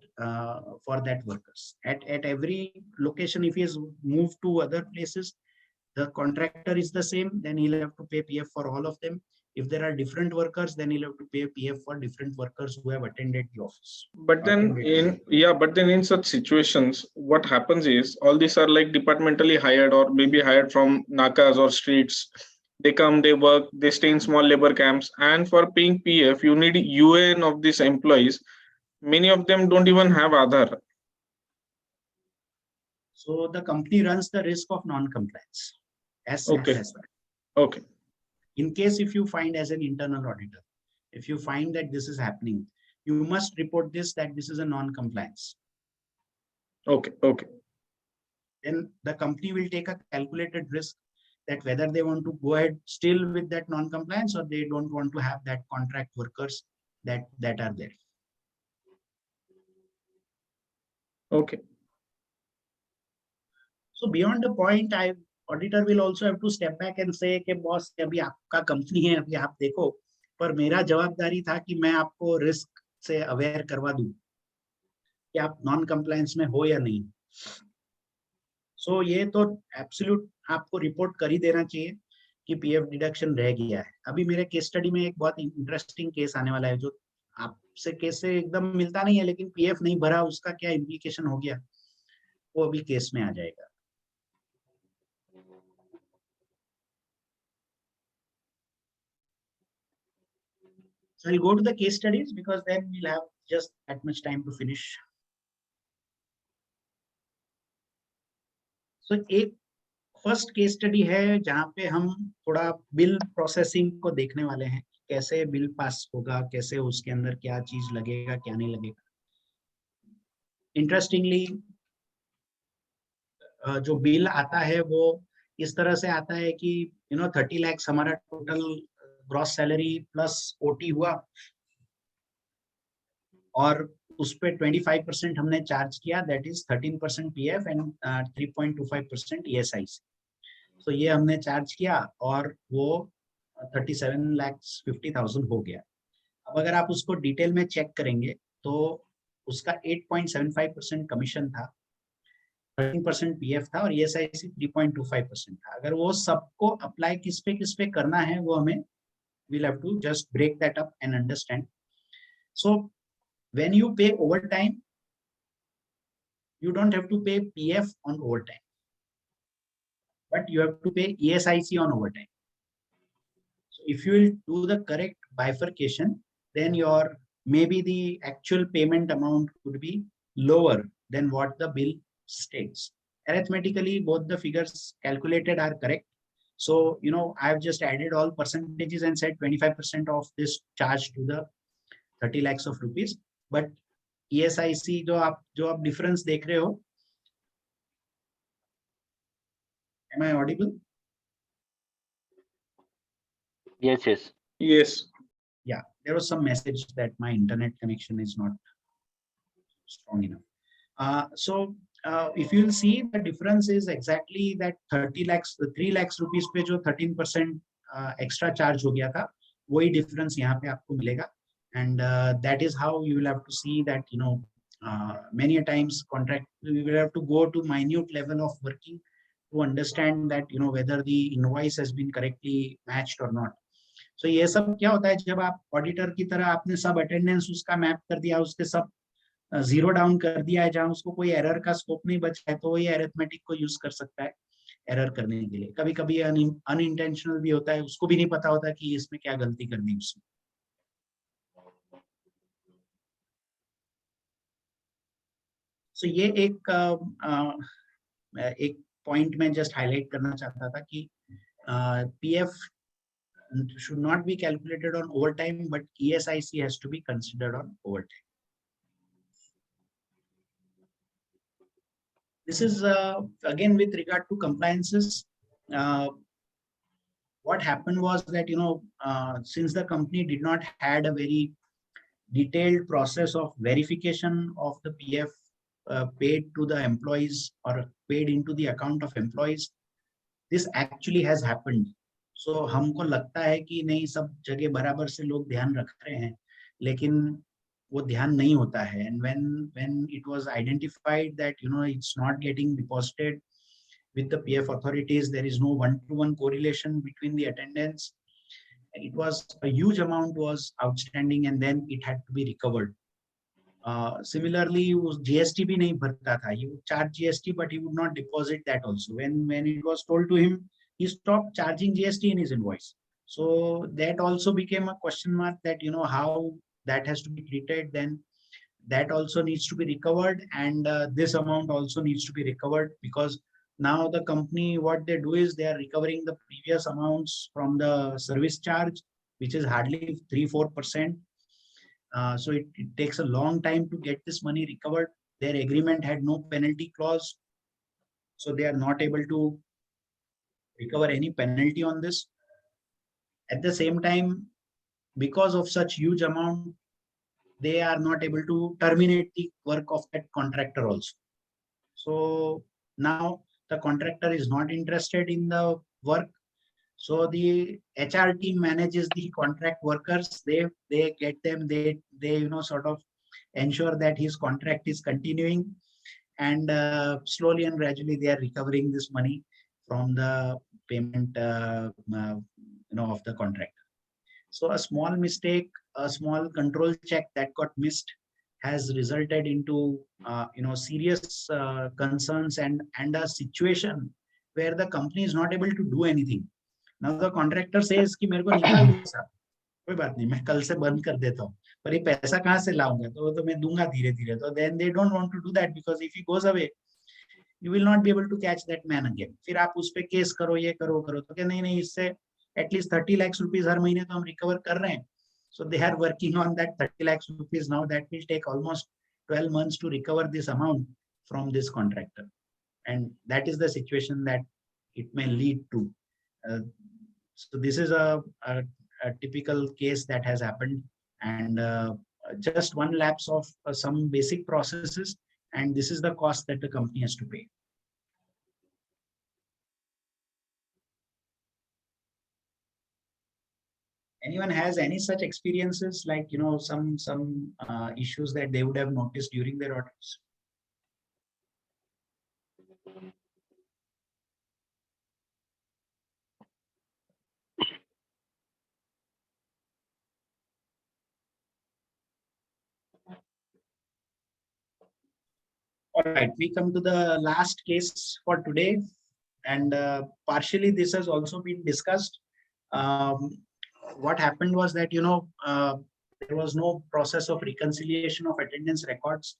for that workers. At every location, if he is moved to other places, the contractor is the same, then he'll have to pay PF for all of them. If there are different workers, then he'll have to pay PF for different workers who have attended the office. But then in such situations, what happens is all these are like departmentally hired or maybe hired from nakas or streets. They come, they work, they stay in small labor camps, and for paying PF, you need UN of these employees. Many of them don't even have Aadhaar. So the company runs the risk of non-compliance. As simple as that. Okay. In case if you find as an internal auditor, if you find that this is happening, you must report this, that this is a non-compliance. Okay. Then the company will take a calculated risk that whether they want to go ahead still with that non-compliance or they don't want to have that contract workers that are there. Okay. So beyond the point, auditor will also have to step back and say कि boss अभी आपका company है, अभी आप देखो, पर मेरा जवाबदारी था कि मैं आपको रिस्क से अवेयर करवा दूं कि आप नॉन कंप्लायंस में हो या नहीं. सो ये तो एब्सोल्यूट आपको रिपोर्ट कर ही देना चाहिए कि पीएफ डिडक्शन रह गया है. अभी मेरे केस स्टडी में एक बहुत इंटरेस्टिंग केस आने वाला है जो आपसे केस से एकदम मिलता नहीं है, लेकिन पीएफ नहीं भरा उसका क्या इम्प्लीकेशन हो गया वो अभी केस में आ जाएगा. So I'll go to the case studies because then we'll have just that much time to finish. So एक फर्स्ट केस स्टडी है जहाँ पे हम थोड़ा बिल प्रोसेसिंग को देखने वाले हैं, कैसे बिल पास होगा, कैसे उसके अंदर क्या चीज लगेगा, क्या नहीं लगेगा. इंटरेस्टिंगली जो बिल आता है वो इस तरह से आता है कि 30 लाख हमारा total gross salary plus OT हुआ और उस पे 25% हमने चार्ज किया, that is 13% PF and 3.25% ESIC. तो ये हमने चार्ज किया और वो 37,50,000 हो गया. अब अगर आप उसको डिटेल में चेक करेंगे तो उसका 8.75% कमीशन था, 13% पीएफ था और ईएसआईसी 3.25% था. अगर वो सबको अप्लाई किस पे करना है वो हमें we'll have to just break that up and understand. So when you pay overtime, you don't have to pay PF on overtime, but you have to pay ESIC on overtime. So if you will do the correct bifurcation, then your maybe the actual payment amount could be lower than what the bill states. Arithmetically, both the figures calculated are correct. So, I've just added all percentages and said 25% of this charge to the 30 lakhs of rupees. But ESIC जो आप difference देख रहे हो, am I audible? Yes, yes. Yes. Yeah, there was some message that my internet connection is not strong enough. So if you'll see, the difference is exactly that 30 lakhs, 3 lakhs rupees पे जो 13% extra charge हो गया था, वही difference यहाँ पे आपको मिलेगा. And that is how you will have to see that, many a times we will have to go to minute level of working to understand that, whether the invoice has been correctly matched or not. So ये सब क्या होता है जब आप auditor की तरह आपने सब अटेंडेंस उसका मैप कर दिया, उसके सब जीरो डाउन कर दिया है, जहां उसको कोई एरर का स्कोप नहीं बचा है, तो ये अरिथमेटिक को यूज कर सकता है एरर करने के लिए. कभी कभी अनइंटेंशनल भी होता है, उसको भी नहीं पता होता कि इसमें क्या गलती कर दी उसने. So ये एक पॉइंट में जस्ट हाईलाइट करना चाहता था कि PF should not be calculated on overtime, but ESIC has to be considered on overtime. This is again with regard to compliances. What happened was that, since the company did not had a very detailed process of verification of the PF paid to the employees or paid into the account of employees, this actually has happened. So हमको लगता है कि नहीं सब जगह बराबर से लोग ध्यान रख रहे हैं, लेकिन वो ध्यान नहीं होता है. And when it was identified that, it's not getting deposited with the PF authorities, there is no one-to-one correlation between the attendance. It was a huge amount was outstanding, and then it had to be recovered. Similarly, GST भी नहीं भरता था. He would charge GST, but he would not deposit that also. When it was told to him, he stopped charging GST in his invoice. So that also became a question mark that, how that has to be treated. Then that also needs to be recovered, and this amount also needs to be recovered, because now the company, what they do is they are recovering the previous amounts from the service charge, which is hardly 3-4%. So it takes a long time to get this money recovered. Their agreement had no penalty clause, so they are not able to recover any penalty on this. At the same time, because of such huge amount, they are not able to terminate the work of that contractor also. So now the contractor is not interested in the work. So the HR team manages the contract workers. They get them, they sort of ensure that his contract is continuing, and slowly and gradually they are recovering this money from the payment of the contractor. So a small mistake, a small control check that got missed has resulted into serious concerns and a situation where the company is not able to do anything. Now the contractor says कि मेरे को निकाल दो sir, कोई बात नहीं, मैं कल से बंद कर देता हूँ, पर ये पैसा कहाँ से लाऊंगा, तो वो तो मैं दूंगा धीरे धीरे. तो then they don't want to do that because if he goes away, you will not be able to catch that man again. फिर आप उस पे केस करो, ये करो करो, तो क्या नहीं नहीं, इससे एटलीस्ट 30 lakhs rupees हर महीने तो हम रिकवर कर रहे हैं. So they are working on that 30 lakhs rupees now. That will take almost 12 months to recover this amount from this contractor, and that is the situation that it may lead to. So this is a typical case that has happened, and just one lapse of some basic processes, and this is the cost that the company has to pay. Anyone has any such experiences, like some issues that they would have noticed during their audits? All right, we come to the last case for today, and partially this has also been discussed. What happened was that there was no process of reconciliation of attendance records,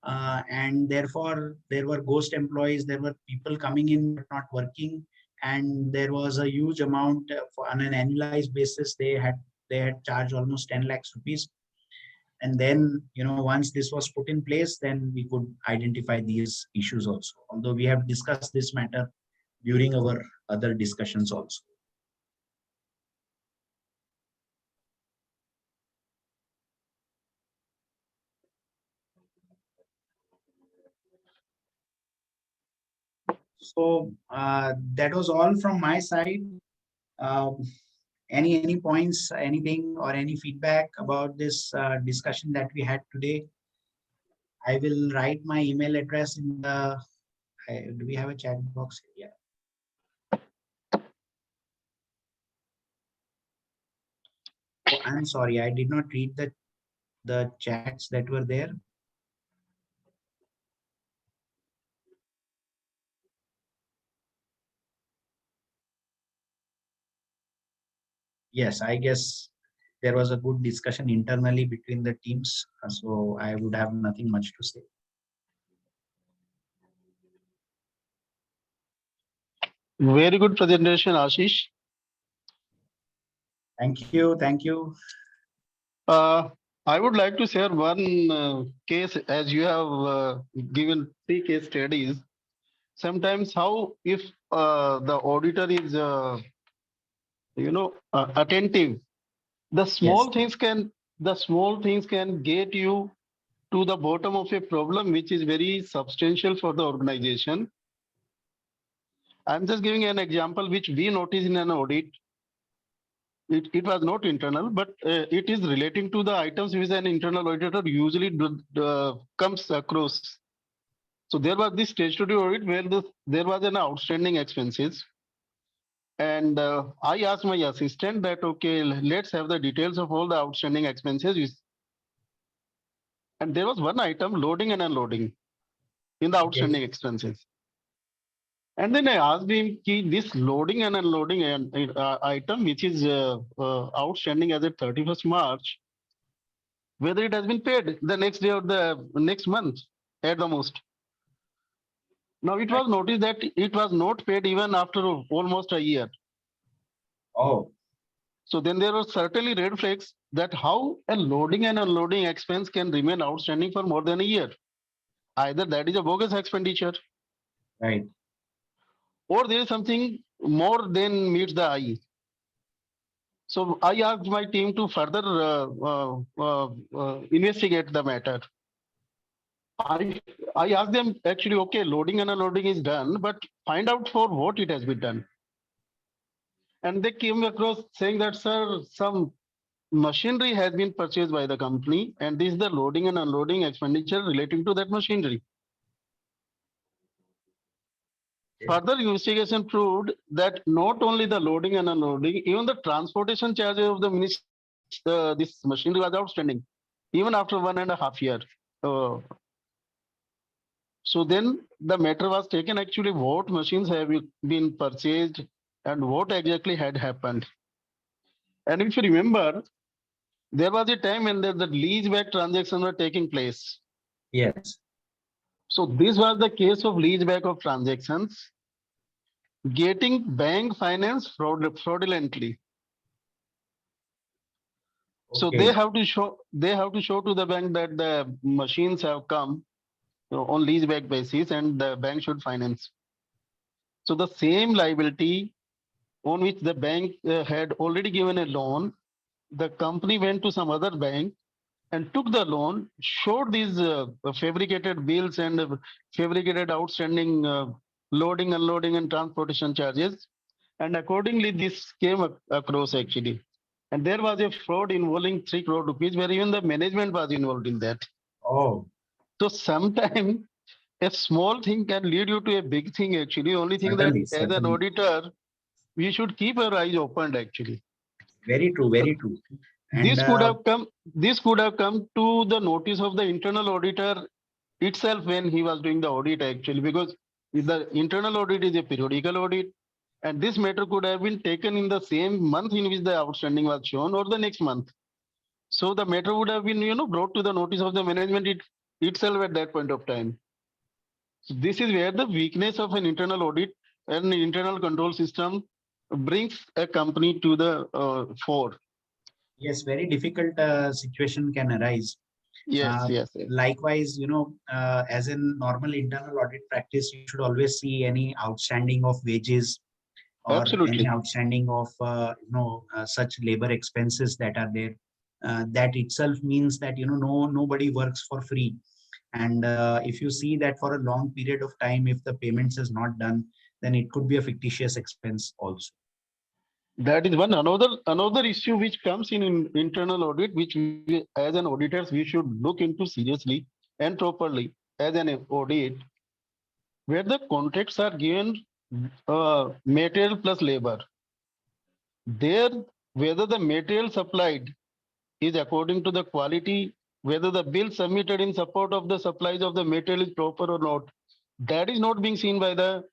and therefore there were ghost employees. There were people coming in but not working, and there was a huge amount on an annualized basis. They had charged almost 10 lakhs rupees. And then, once this was put in place, then we could identify these issues also. Although we have discussed this matter during our other discussions also. So that was all from my side. Any points, anything, or any feedback about this discussion that we had today? I will write my email address in the. Do we have a chat box here? Oh, I'm sorry, I did not read the chats that were there. Yes, I guess there was a good discussion internally between the teams, so I would have nothing much to say. Very good presentation, Ashish. Thank you. Thank you. I would like to share one case, as you have given 3 case studies. Sometimes how if the auditor is attentive, the small things can get you to the bottom of a problem which is very substantial for the organization. I'm just giving an example which we noticed in an audit. It was not internal, but it is relating to the items which an internal auditor usually comes across. So there was this statutory audit where there was an outstanding expenses. And I asked my assistant that, okay, let's have the details of all the outstanding expenses. And there was one item, loading and unloading, in the outstanding expenses. And then I asked him, this loading and unloading item, which is outstanding as of 31st March, whether it has been paid the next day or the next month at the most. Now it was noticed that it was not paid even after almost a year. Oh. So then there were certainly red flags that how a loading and unloading expense can remain outstanding for more than a year. Either that is a bogus expenditure. Right. Or there is something more than meets the eye. So I asked my team to further investigate the matter. I asked them actually, okay, loading and unloading is done, but find out for what it has been done. And they came across saying that, sir, some machinery has been purchased by the company, and this is the loading and unloading expenditure relating to that machinery. Further investigation proved that not only the loading and unloading, even the transportation charges of this machinery was outstanding, even after 1.5 years. So then the matter was taken actually what machines have been purchased and what exactly had happened. And if you remember, there was a time when the lease back transactions were taking place. Yes. So this was the case of lease back of transactions, getting bank finance fraudulently. So Okay. they have to show to the bank that the machines have come on lease back basis and the bank should finance. So the same liability on which the bank had already given a loan, the company went to some other bank and took the loan, showed these fabricated bills and fabricated outstanding loading, unloading, and transportation charges. And accordingly, this came across actually. And there was a fraud involving 3 crore rupees, where even the management was involved in that. Oh. So sometimes a small thing can lead you to a big thing actually. Only thing Certainly, that as an certainly. auditor, we should keep our eyes opened actually. Very true, very true. And This could have come to the notice of the internal auditor itself when he was doing the audit actually, because the internal audit is a periodical audit, and this matter could have been taken in the same month in which the outstanding was shown or the next month. So the matter would have been brought to the notice of the management itself at that point of time. So this is where the weakness of an internal audit and internal control system brings a company to the fore. yes, very difficult situation can arise. Yes, yes. Likewise, as in normal internal audit practice, you should always see any outstanding of wages or any Absolutely. outstanding of such labor expenses that are there. That itself means that nobody works for free. And if you see that for a long period of time, if the payments is not done, then it could be a fictitious expense also. That is one another issue which comes in internal audit, which we, as an auditors we should look into seriously and properly as an audit, where the contracts are given material plus labor. There, whether the material supplied is according to the quality, whether the bill submitted in support of the supplies of the material is proper or not, that is not being seen by the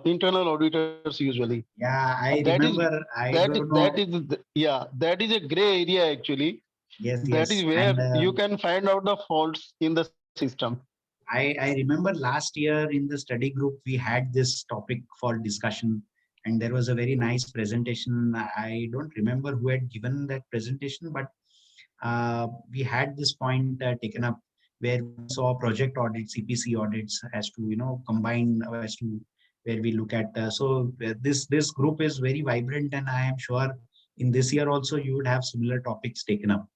internal auditors usually. Yeah, I That is remember. I don't know. that is a gray area actually. Yes, That is yes. where And you can find out the faults in the system. I remember last year in the study group, we had this topic for discussion, and there was a very nice presentation. I don't remember who had given that presentation, but we had this point taken up where we saw project audits, CPC audits as to, combine as to where we look at. This group is very vibrant, and I am sure in this year also you would have similar topics taken up.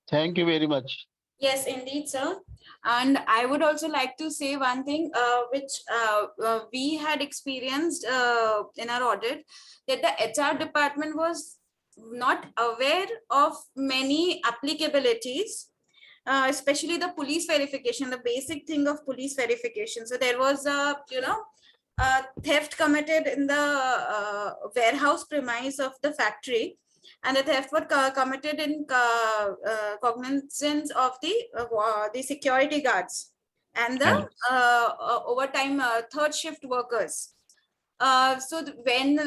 Thank you very much. Yes, indeed, sir. And I would also like to say one thing which we had experienced in our audit, that the HR department was not aware of many applicabilities, especially the police verification, the basic thing of police verification. So there was a, theft committed in the warehouse premise of the factory, and the theft was committed in cognizance of the security guards and the overtime third shift workers. So when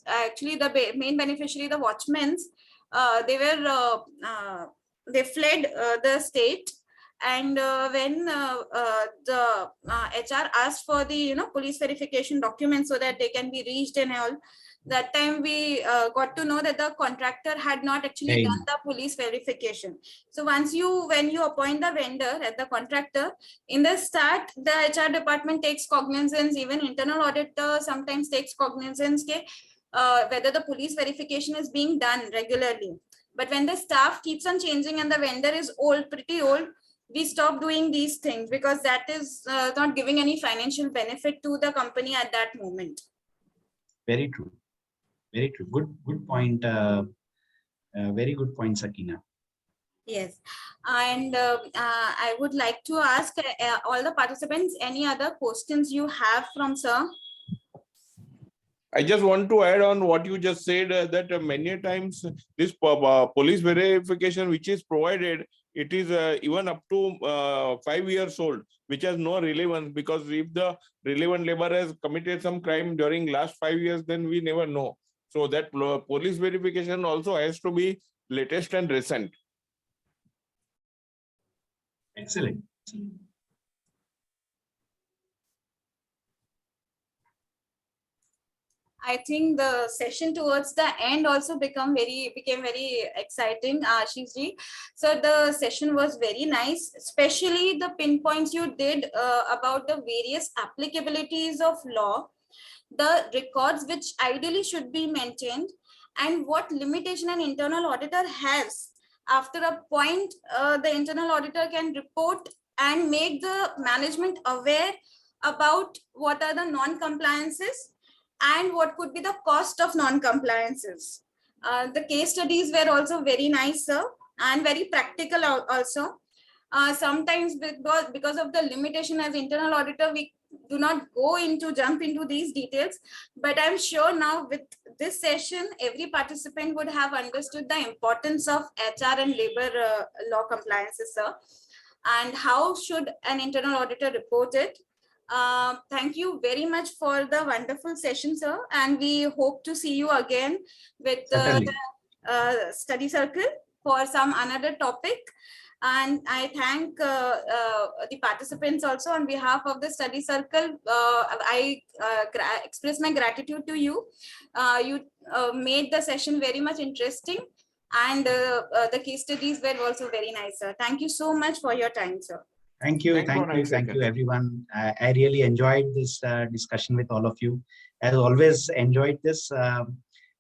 actually the main beneficiary, the watchmen, they fled the state. And when the HR asked for the police verification documents so that they can be reached and all, that time we got to know that the contractor had not actually done the police verification. So when you appoint the vendor at the contractor, in the start the HR department takes cognizance, even internal auditor sometimes takes cognizance whether the police verification is being done regularly. But when the staff keeps on changing and the vendor is pretty old, we stop doing these things because that is not giving any financial benefit to the company at that moment. Very true. Very true. Good point. Very good point, Sakina. Yes. And I would like to ask all the participants, any other questions you have from sir? I just want to add on what you just said, that many times this police verification which is provided, it is even up to 5 years old, which has no relevance, because if the relevant labor has committed some crime during last 5 years, then we never know. So that police verification also has to be latest and recent. Excellent. I think the session towards the end also became very exciting, Ashish ji. So the session was very nice, especially the pinpoints you did about the various applicabilities of law, the records which ideally should be maintained, and what limitation an internal auditor has. After a point, the internal auditor can report and make the management aware about what are the non-compliances and what could be the cost of non-compliances. The case studies were also very nice, sir, and very practical also. Sometimes because of the limitation as internal auditor, we do not jump into these details, but I'm sure now with this session, every participant would have understood the importance of HR and labor law compliances, sir, and how should an internal auditor report it. Thank you very much for the wonderful session, sir. And we hope to see you again with the study circle for some another topic. And I thank the participants also on behalf of the study circle. I express my gratitude to you. You made the session very much interesting, and the case studies were also very nice, sir. Thank you so much for your time, sir. Thank you, thank you, everyone. I really enjoyed this discussion with all of you. As always, enjoyed this.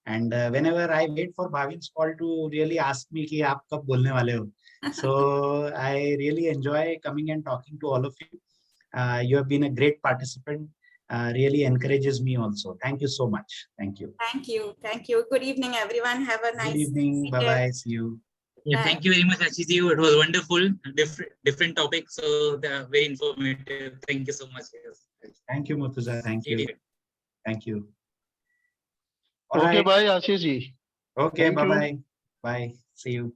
And whenever I wait for Bhavin's call to really ask me कि आप कब बोलने वाले हो, so I really enjoy coming and talking to all of you. You have been a great participant. Really encourages me also. Thank you so much. Thank you. Thank you. Good evening, everyone. Have a nice Good evening. Bye bye. See you. Yeah, thank you very much, Ashish. It was wonderful. Different topics, so they are very informative. Thank you so much. Thank you, Murtuza. Thank you. Thank you. All Okay, right. bye, Ashish ji. Okay, Thank bye you. bye. Bye. See you.